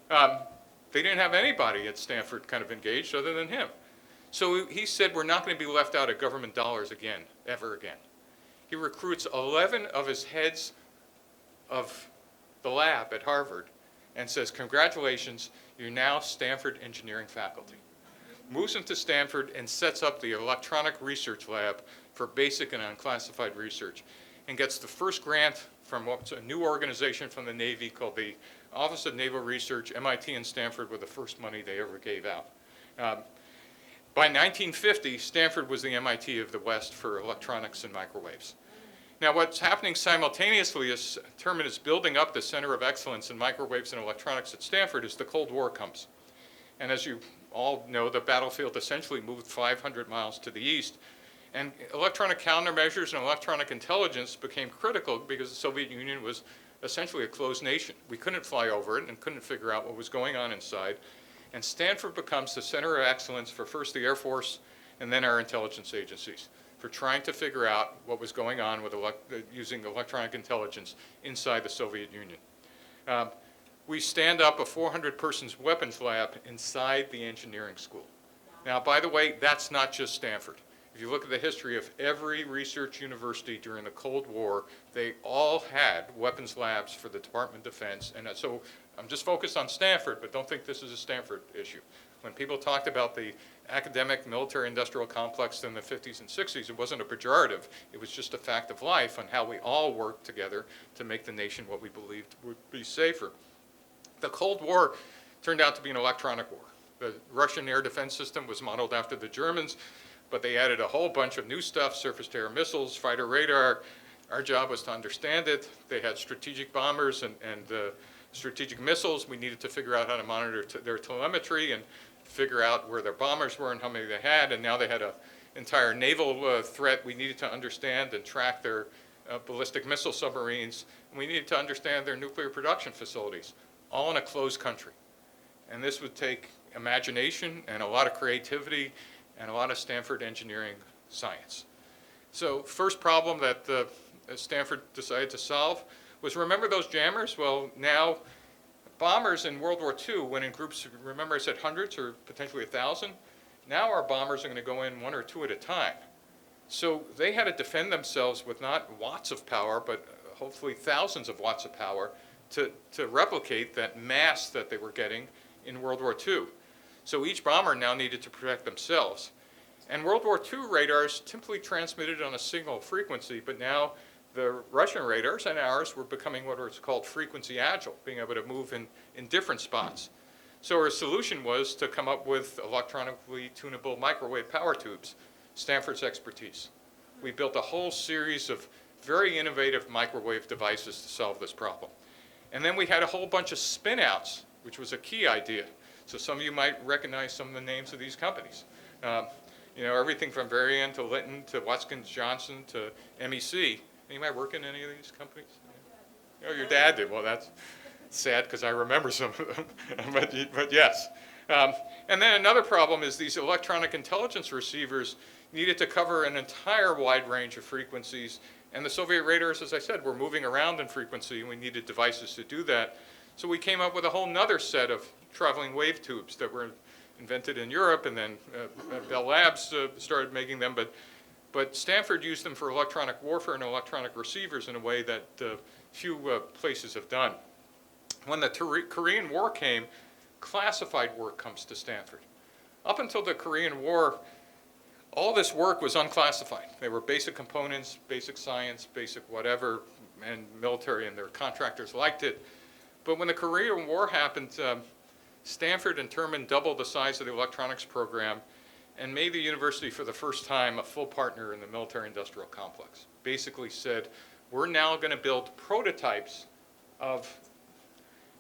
They didn't have anybody at Stanford kind of engaged other than him. So he said, we're not going to be left out of government dollars again, ever again. He recruits 11 of his heads of the lab at Harvard and says, congratulations, you're now Stanford engineering faculty. Moves him to Stanford and sets up the electronic research lab for basic and unclassified research and gets the first grant from what's a new organization from the Navy called the Office of Naval Research. MIT and Stanford were the first money they ever gave out. By 1950, Stanford was the MIT of the West for electronics and microwaves. Now what's happening simultaneously is Terman is building up the center of excellence in microwaves and electronics at Stanford as the Cold War comes. And as you all know, the battlefield essentially moved 500 miles to the east. And electronic countermeasures and electronic intelligence became critical because the Soviet Union was essentially a closed nation. We couldn't fly over it and couldn't figure out what was going on inside. And Stanford becomes the center of excellence for first the Air Force and then our intelligence agencies. for trying to figure out what was going on with using electronic intelligence inside the Soviet Union. We stand up a 400-person weapons lab inside the engineering school. Now, by the way, that's not just Stanford. If you look at the history of every research university during the Cold War, they all had weapons labs for the Department of Defense. And so I'm just focused on Stanford, but don't think this is a Stanford issue. When people talked about the academic military-industrial complex in the 50s and 60s, it wasn't a pejorative. It was just a fact of life on how we all worked together to make the nation what we believed would be safer. The Cold War turned out to be an electronic war. The Russian air defense system was modeled after the Germans, but they added a whole bunch of new stuff, surface-to-air missiles, fighter radar. Our job was to understand it. They had strategic bombers and strategic missiles. We needed to figure out how to monitor their telemetry and figure out where their bombers were and how many they had. And now they had an entire naval threat we needed to understand and track their ballistic missile submarines. And we needed to understand their nuclear production facilities, all in a closed country. And this would take imagination and a lot of creativity and a lot of Stanford engineering science. So first problem that Stanford decided to solve was, remember those jammers? Well, now bombers in World War II went in groups, remember I said hundreds or potentially 1,000? Now our bombers are going to go in one or two at a time. So they had to defend themselves with not watts of power, but hopefully thousands of watts of power to replicate that mass that they were getting in World War II. So each bomber now needed to protect themselves. And World War II radars typically transmitted on a signal frequency, but now the Russian radars and ours were becoming what was called frequency agile, being able to move in different spots. So our solution was to come up with electronically tunable microwave power tubes, Stanford's expertise. We built a whole series of very innovative microwave devices to solve this problem. And then we had a whole bunch of spin-outs, which was a key idea. So some of you might recognize some of the names of these companies. You know, everything from Varian to Litton to Watkins Johnson to MEC. Anybody work in any of these companies? Oh, your dad did. Well, that's sad because I remember some of them, but yes. And then another problem is these electronic intelligence receivers needed to cover an entire wide range of frequencies. And the Soviet radars, as I said, were moving around in frequency, and we needed devices to do that. So we came up with a whole nother set of traveling wave tubes that were invented in Europe, and then Bell Labs started making them. But Stanford used them for electronic warfare and electronic receivers in a way that few places have done. When the Korean War came, classified work comes to Stanford. Up until the Korean War, all this work was unclassified. They were basic components, basic science, basic whatever, and military and their contractors liked it. But when the Korean War happened, Stanford in turn doubled the size of the electronics program and made the university for the first time a full partner in the military-industrial complex. Basically said, we're now going to build prototypes of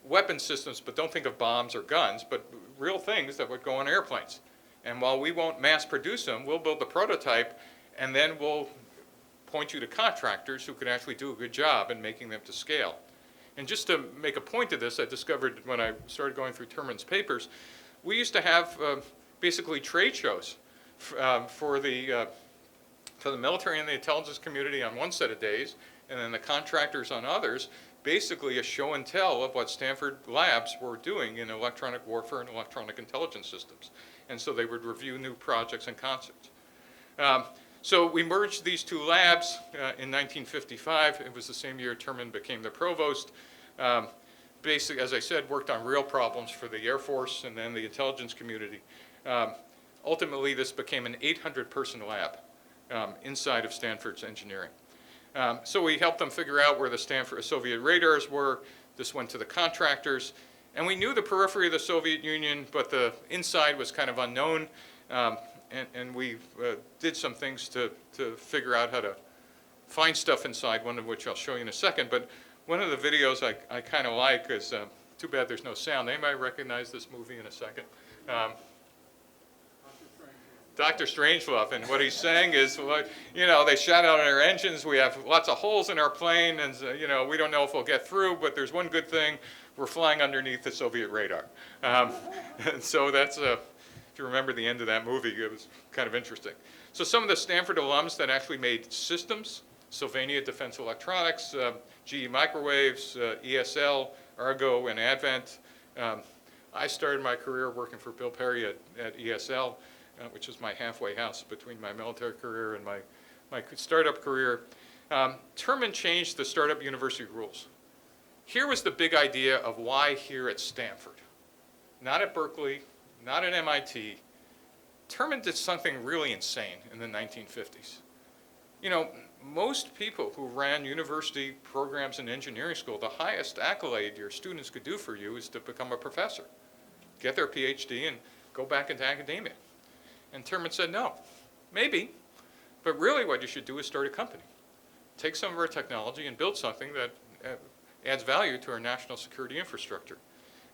weapon systems, but don't think of bombs or guns, but real things that would go on airplanes. And while we won't mass produce them, we'll build the prototype, and then we'll point you to contractors who can actually do a good job in making them to scale. And just to make a point of this, I discovered when I started going through Terman's papers, we used to have basically trade shows for the military and the intelligence community on one set of days, and then the contractors on others, basically a show and tell of what Stanford labs were doing in electronic warfare and electronic intelligence systems. And so they would review new projects and concepts. So we merged these two labs in 1955. It was the same year Terman became the provost. Basically, as I said, worked on real problems for the Air Force and then the intelligence community. Ultimately, this became an 800-person lab inside of Stanford's engineering. So we helped them figure out where the Soviet radars were. This went to the contractors. And we knew the periphery of the Soviet Union, but the inside was kind of unknown. And we did some things to figure out how to find stuff inside, one of which I'll show you in a second. But one of the videos I kind of like is, too bad there's no sound. Anybody recognize this movie in a second? Dr. Strangelove, and what he's saying is, you know, they shot out our engines, we have lots of holes in our plane, and you know, we don't know if we'll get through, but there's one good thing, we're flying underneath the Soviet radar. And so that's, if you remember the end of that movie, it was kind of interesting. So some of the Stanford alums that actually made systems, Sylvania Defense Electronics, GE Microwaves, ESL, Argo, and Advent. I started my career working for Bill Perry at ESL, which is my halfway house between my military career and my startup career. Terman changed the startup university rules. Here was the big idea of why here at Stanford, not at Berkeley, not at MIT. Terman did something really insane in the 1950s. You know, most people who ran university programs in engineering school, the highest accolade your students could do for you is to become a professor, get their PhD, and go back into academia. And Terman said, no, maybe, but really what you should do is start a company. Take some of our technology and build something that adds value to our national security infrastructure.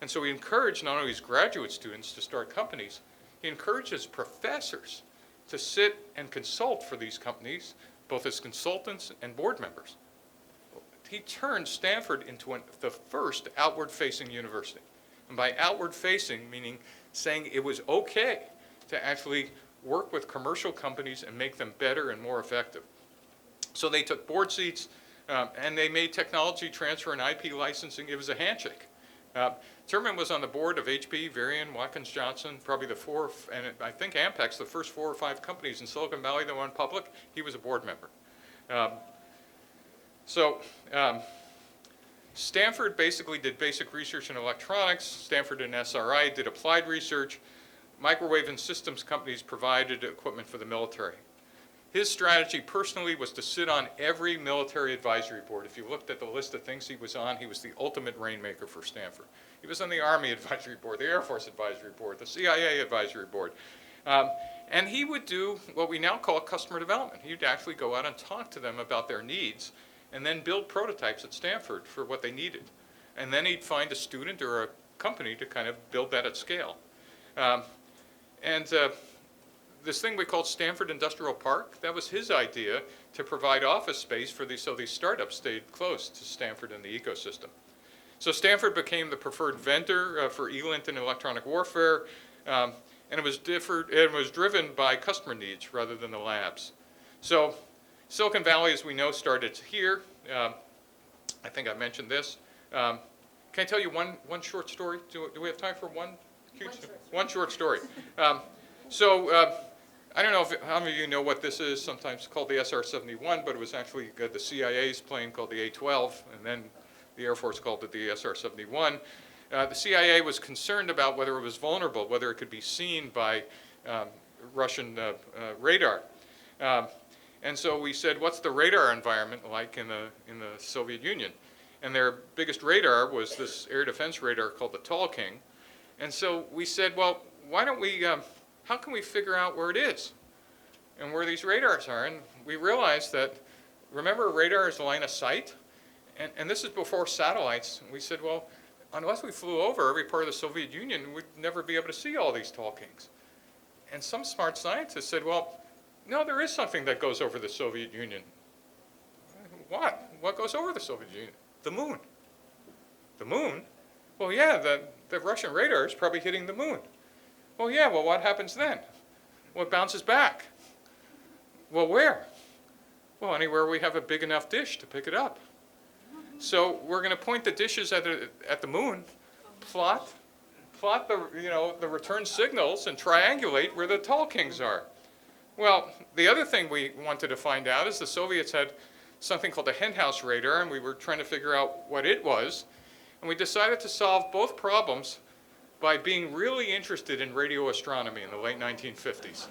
And so he encouraged not only his graduate students to start companies, he encourages professors to sit and consult for these companies, both as consultants and board members. He turned Stanford into the first outward-facing university. And by outward-facing, meaning saying it was okay to actually work with commercial companies and make them better and more effective. So they took board seats, and they made technology transfer and IP licensing. It was a handshake. Terman was on the board of HP, Varian, Watkins Johnson, probably the fourth, and I think Ampex, the first 4 or 5 companies in Silicon Valley that went public. He was a board member. Stanford basically did basic research in electronics. Stanford and SRI did applied research. Microwave and systems companies provided equipment for the military. His strategy personally was to sit on every military advisory board. If you looked at the list of things he was the ultimate rainmaker for Stanford. He was on the Army Advisory Board, the Air Force Advisory Board, the CIA Advisory Board. And he would do what we now call customer development. He'd actually go out and talk to them about their needs and then build prototypes at Stanford for what they needed. And then he'd find a student or a company to kind of build that at scale. This thing we called Stanford Industrial Park, that was his idea to provide office space for so these startups stayed close to Stanford and the ecosystem. So Stanford became the preferred vendor for ELINT and electronic warfare, and it was driven by customer needs rather than the labs. So Silicon Valley, as we know, started here. I think I mentioned this. Can I tell you one short story? Do we have time for one short story? I don't know if how many of you know what this is, sometimes called the SR-71, but it was actually the CIA's plane called the A-12, and then the Air Force called it the SR-71. The CIA was concerned about whether it was vulnerable, whether it could be seen by Russian radar. And so we said, what's the radar environment like in the Soviet Union? And their biggest radar was this air defense radar called the Tall King. And so we said, well, why don't we, how can we figure out where it is and where these radars are? And we realized that, remember, radar is line of sight? And this is before satellites. And we said, well, unless we flew over every part of the Soviet Union, we'd never be able to see all these Tall Kings. And some smart scientists said, well, no, there is something that goes over the Soviet Union. What? What goes over the Soviet Union? The moon. The moon? Well, yeah, the Russian radar is probably hitting the moon. Well, yeah, well, what happens then? Well, it bounces back. Well, where? Well, anywhere we have a big enough dish to pick it up. So we're going to point the dishes at the moon, plot the return signals, and triangulate where the Tall Kings are. Well, the other thing we wanted to find out is the Soviets had something called the henhouse radar, and we were trying to figure out what it was. And we decided to solve both problems by being really interested in radio astronomy in the late 1950s.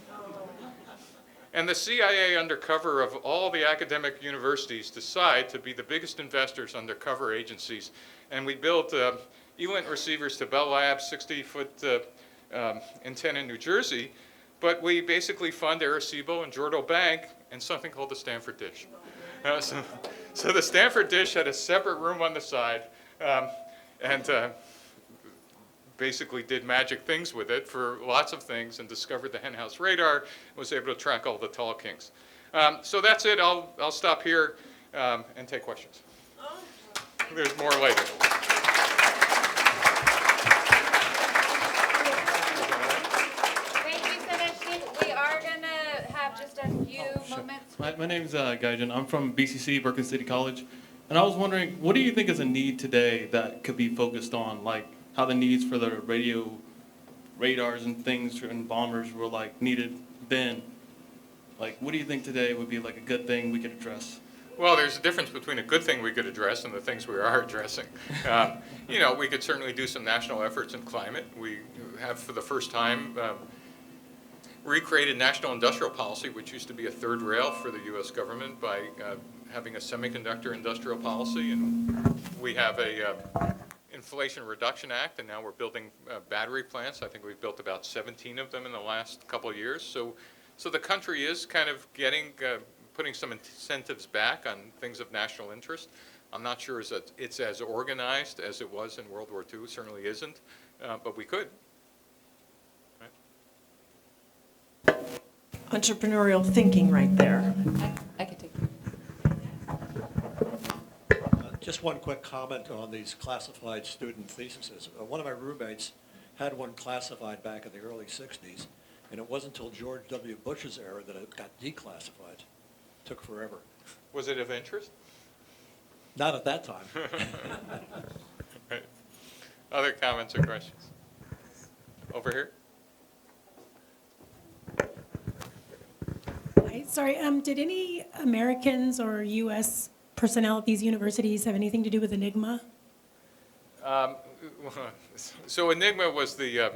And the CIA, under cover of all the academic universities, decide to be the biggest investors under cover agencies. And we built ELINT receivers to Bell Labs, 60-foot antenna in New Jersey. But we basically fund Arecibo and Jordo Bank and something called the Stanford Dish. So the Stanford Dish had a separate room on the side, and basically did magic things with it for lots of things and discovered the henhouse radar, was able to track all the Tall Kings. So that's it. I'll stop here and take questions. There's more later. few moments. My name's Gaijin. I'm from BCC, Berkeley City College. And I was wondering, what do you think is a need today that could be focused on? Like how the needs for the radio radars and things and bombers were like needed then. Like, what do you think today would be like a good thing we could address? Well, there's a difference between a good thing we could address and the things we are addressing. We could certainly do some national efforts in climate. We have, for the first time, recreated national industrial policy, which used to be a third rail for the U.S. government, by having a semiconductor industrial policy. And we have a Inflation Reduction Act, and now we're building battery plants. I think we've built about 17 of them in the last couple of years. So the country is kind of putting some incentives back on things of national interest. I'm not sure it's as organized as it was in World War II. It certainly isn't, but we could. Right? Entrepreneurial thinking right there. I could take. Just one quick comment on these classified student theses. One of my roommates had one classified back in the early 60s, and it wasn't until George W. Bush's era that it got declassified. Took forever. Was it of interest? Not at that time. Right. Other comments or questions? Over here? Hi, sorry, did any Americans or U.S. personnel at these universities have anything to do with Enigma? So Enigma was the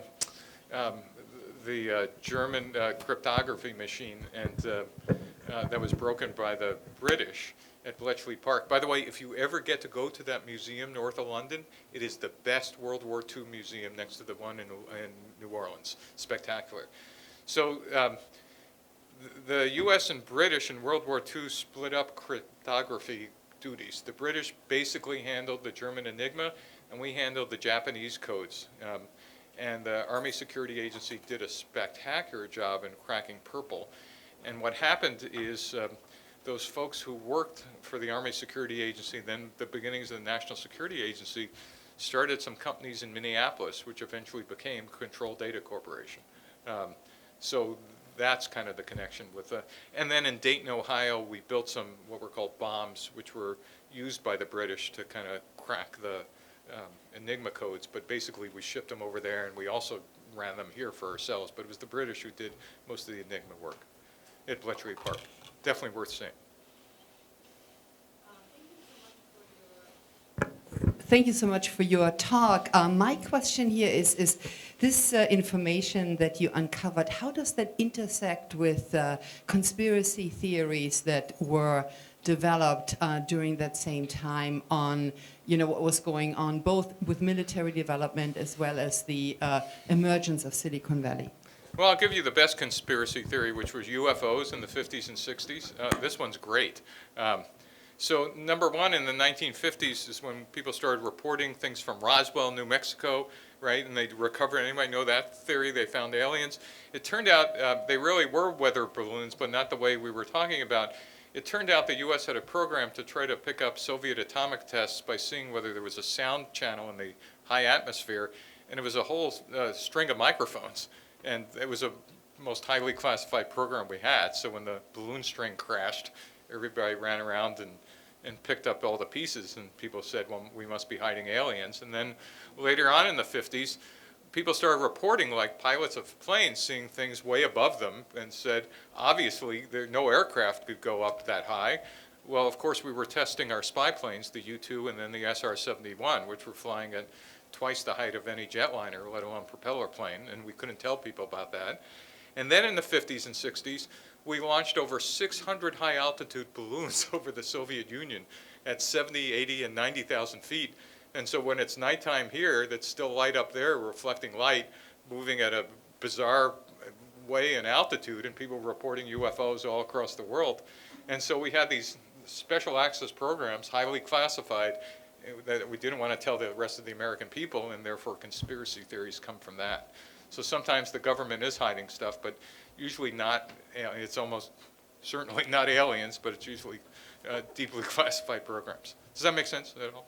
German cryptography machine, and that was broken by the British at Bletchley Park. By the way, if you ever get to go to that museum north of London, it is the best World War II museum next to the one in New Orleans. Spectacular. So the U.S. and British in World War II split up cryptography duties. The British basically handled the German Enigma, and we handled the Japanese codes. And the Army Security Agency did a spectacular job in cracking Purple. And what happened is those folks who worked for the Army Security Agency, then the beginnings of the National Security Agency, started some companies in Minneapolis, which eventually became Control Data Corporation. So that's kind of the connection with and then in Dayton, Ohio, we built some what were called bombs, which were used by the British to kind of crack the Enigma codes, but basically we shipped them over there, and we also ran them here for ourselves, but it was the British who did most of the Enigma work at Bletchley Park. Definitely worth seeing. Thank you so much for your talk. My question here is this information that you uncovered, how does that intersect with conspiracy theories that were developed during that same time on, what was going on both with military development as well as the emergence of Silicon Valley? Well, I'll give you the best conspiracy theory, which was UFOs in the 50s and 60s. This one's great. So number one, in the 1950s is when people started reporting things from Roswell, New Mexico, right? And they recovered. Anybody know that theory? They found aliens. It turned out they really were weather balloons, but not the way we were talking about. It turned out the U.S. had a program to try to pick up Soviet atomic tests by seeing whether there was a sound channel in the high atmosphere, and it was a whole string of microphones. And it was the most highly classified program we had. So when the balloon string crashed, everybody ran around and picked up all the pieces, and people said, well, we must be hiding aliens. And then later on in the 50s, people started reporting, like pilots of planes, seeing things way above them, and said, obviously, no aircraft could go up that high. Well, of course, we were testing our spy planes, the U-2 and then the SR-71, which were flying at twice the height of any jetliner, let alone propeller plane, and we couldn't tell people about that. And then in the 50s and 60s, we launched over 600 high-altitude balloons over the Soviet Union at 70, 80, and 90,000 feet. And so when it's nighttime here, that's still light up there, reflecting light, moving at a bizarre way in altitude, and people reporting UFOs all across the world. And so we had these special access programs, highly classified, that we didn't want to tell the rest of the American people, and therefore conspiracy theories come from that. So sometimes the government is hiding stuff, but usually not. It's almost certainly not aliens, but it's usually deeply classified programs. Does that make sense at all?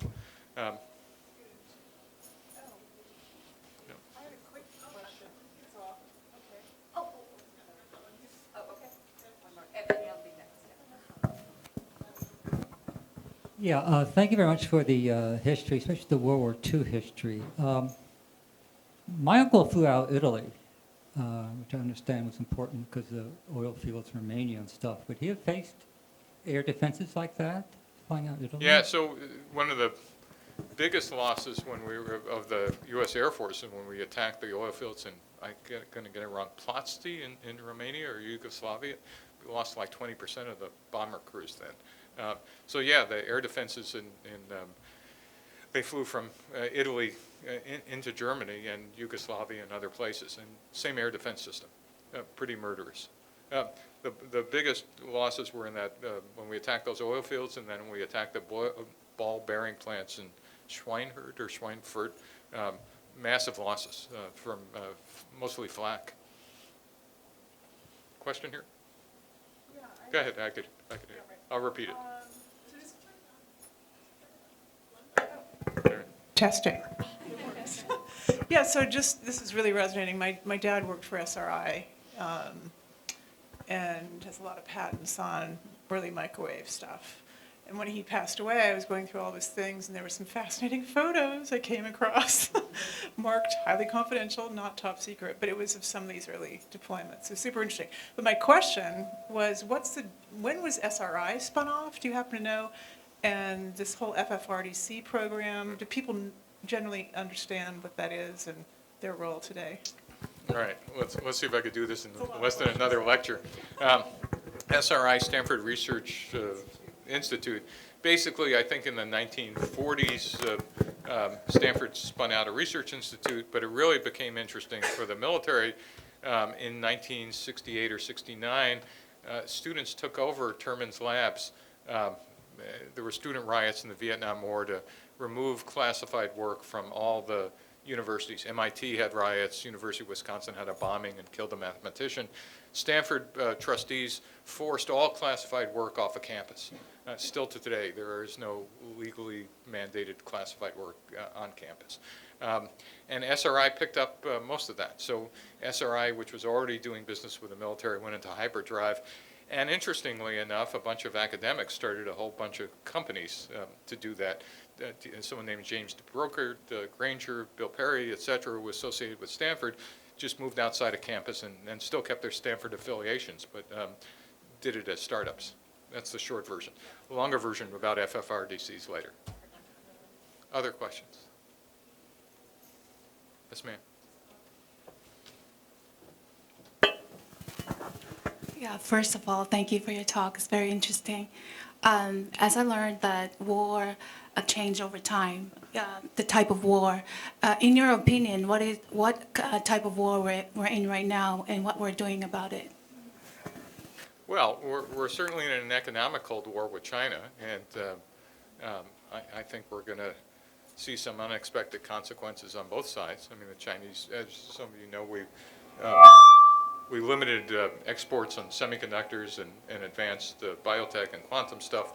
I had a quick question. Oh, okay. Okay. One more. Yeah, thank you very much for the history, especially the World War II history. My uncle flew out of Italy, which I understand was important because of oil fields in Romania and stuff. Would he have faced air defenses like that, flying out of Italy? Yeah, so one of the biggest losses when we were of the U.S. Air Force and when we attacked the oil fields in, I'm going to get it wrong, Plotzti in Romania or Yugoslavia, we lost like 20% of the bomber crews then. So yeah, the air defenses they flew from Italy into Germany and Yugoslavia and other places, and same air defense system, pretty murderous. The biggest losses were in that when we attacked those oil fields, and then when we attacked the ball bearing plants in Schweinfurt, massive losses from mostly flak. Question here? Yeah, Go ahead. I could. I'll repeat it. Testing. Yeah, so just, this is really resonating. My dad worked for SRI and has a lot of patents on early microwave stuff. And when he passed away, I was going through all his things, and there were some fascinating photos I came across, marked highly confidential, not top secret, but it was of some of these early deployments. So super interesting. But my question was, when was SRI spun off? Do you happen to know? And this whole FFRDC program, do people generally understand what that is and their role today? All right, let's see if I could do this in less than another lecture. SRI, Stanford Research Institute. Basically, I think in the 1940s, Stanford spun out a research institute, but it really became interesting for the military in 1968 or 69. Students took over Terman's labs. There were student riots in the Vietnam War to remove classified work from all the universities. MIT had riots, University of Wisconsin had a bombing and killed a mathematician. Stanford trustees forced all classified work off of campus. Still to today, there is no legally mandated classified work on campus. And SRI picked up most of that. So SRI, which was already doing business with the military, went into hyperdrive. And interestingly enough, a bunch of academics started a whole bunch of companies to do that. Someone named James DeBroker, Granger, Bill Perry, et cetera, who was associated with Stanford, just moved outside of campus and still kept their Stanford affiliations, but did it as startups. That's the short version. The longer version about FFRDCs later. Other questions? Yes, ma'am. Yeah, first of all, thank you for your talk. It's very interesting. As I learned that war changed over time, the type of war. In your opinion, what type of war we're in right now and what we're doing about it? Well, we're certainly in an economic Cold War with China, and I think we're going to see some unexpected consequences on both sides. I mean, the Chinese, as some of you know, we limited exports on semiconductors and advanced biotech and quantum stuff,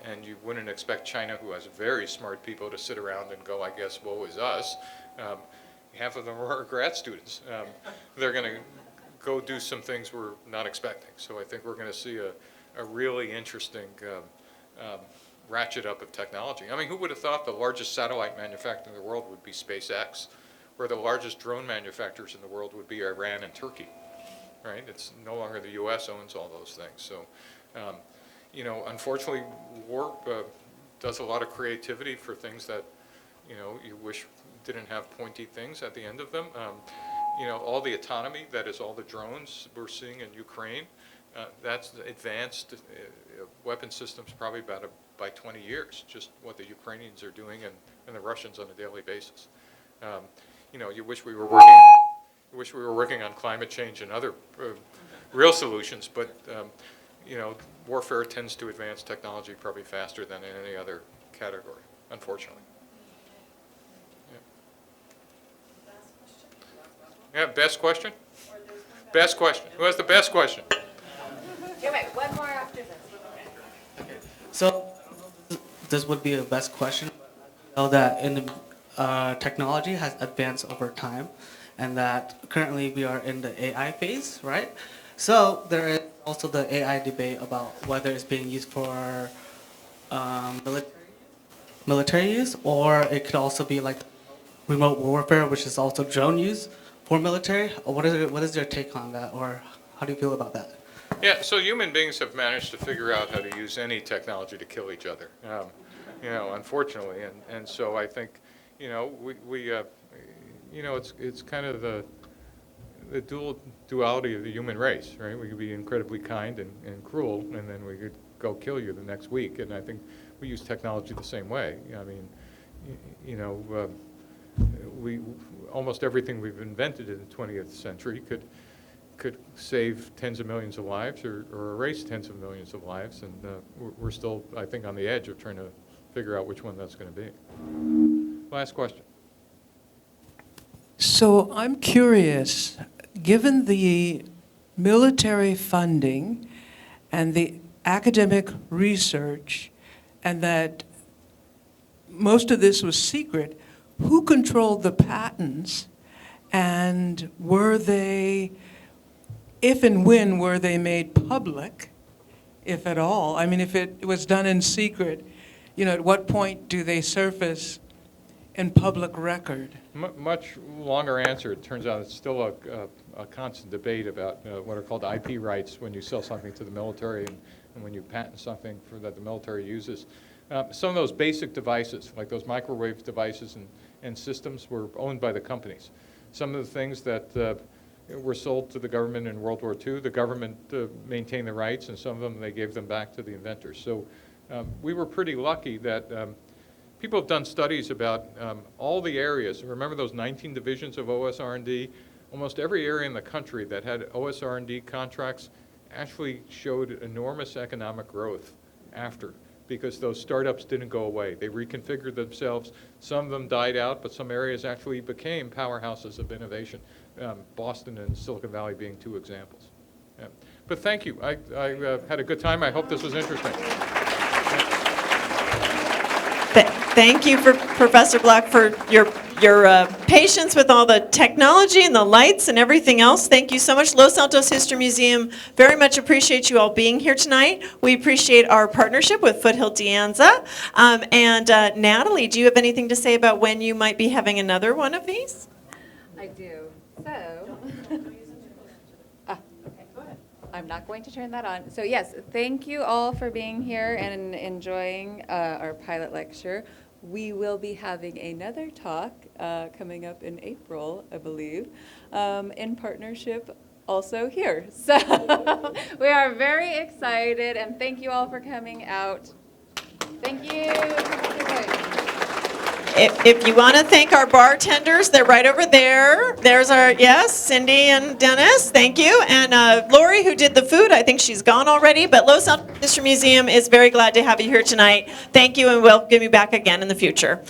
and you wouldn't expect China, who has very smart people, to sit around and go, I guess, woe is us. Half of them are our grad students. They're going to go do some things we're not expecting. So I think we're going to see a really interesting ratchet up of technology. I mean, who would have thought the largest satellite manufacturer in the world would be SpaceX, or the largest drone manufacturers in the world would be Iran and Turkey, right? It's no longer the U.S. owns all those things. So, you know, unfortunately, war does a lot of creativity for things that, you know, you wish didn't have pointy things at the end of them. You know, all the autonomy, that is all the drones we're seeing in Ukraine, that's advanced weapon systems probably by 20 years, just what the Ukrainians are doing and the Russians on a daily basis. You know, you wish we were working on climate change and other real solutions, but you know, warfare tends to advance technology probably faster than in any other category, unfortunately. Yeah, best question? Best question. Who has the best question? Wait, one more after this. So this would be a best question. You know that in the technology has advanced over time, and that currently we are in the AI phase, right? So there is also the AI debate about whether it's being used for military use, or it could also be like remote warfare, which is also drone use for military. What is your take on that, or how do you feel about that? Yeah, so human beings have managed to figure out how to use any technology to kill each other, unfortunately. And so I think, it's kind of the duality of the human race, right? We could be incredibly kind and cruel, and then we could go kill you the next week. And I think we use technology the same way. I mean, we almost everything we've invented in the 20th century could save tens of millions of lives or erase tens of millions of lives, and we're still, I think, on the edge of trying to figure out which one that's going to be. Last question. So I'm curious, given the military funding and the academic research, and that most of this was secret, who controlled the patents, and were they, if and when were they made public, if at all? I mean, if it was done in secret, at what point do they surface in public record? Much longer answer. It turns out it's still a constant debate about what are called IP rights when you sell something to the military and when you patent something that the military uses. Some of those basic devices, like those microwave devices and systems, were owned by the companies. Some of the things that were sold to the government in World War II, the government maintained the rights, and some of them they gave them back to the inventors. So we were pretty lucky that people have done studies about all the areas. Remember those 19 divisions of OSR&D? Almost every area in the country that had OSR&D contracts actually showed enormous economic growth after, because those startups didn't go away. They reconfigured themselves. Some of them died out, but some areas actually became powerhouses of innovation. Boston and Silicon Valley being two examples. Yeah. But thank you. I had a good time. I hope this was interesting. Thank you, Professor Black, for your patience with all the technology and the lights and everything else. Thank you so much. Los Altos History Museum very much appreciate you all being here tonight. We appreciate our partnership with Foothill De Anza. And Natalie, do you have anything to say about when you might be having another one of these? I do. So, okay, go ahead. I'm not going to turn that on. So yes, thank you all for being here and enjoying our pilot lecture. We will be having another talk coming up in April, I believe, in partnership also here. So we are very excited, and thank you all for coming out. Thank you. If you want to thank our bartenders, they're right over there. There's our, yes, Cindy and Dennis, thank you. And Lori, who did the food, I think she's gone already, but Los Altos History Museum is very glad to have you here tonight. Thank you, and we'll give you back again in the future.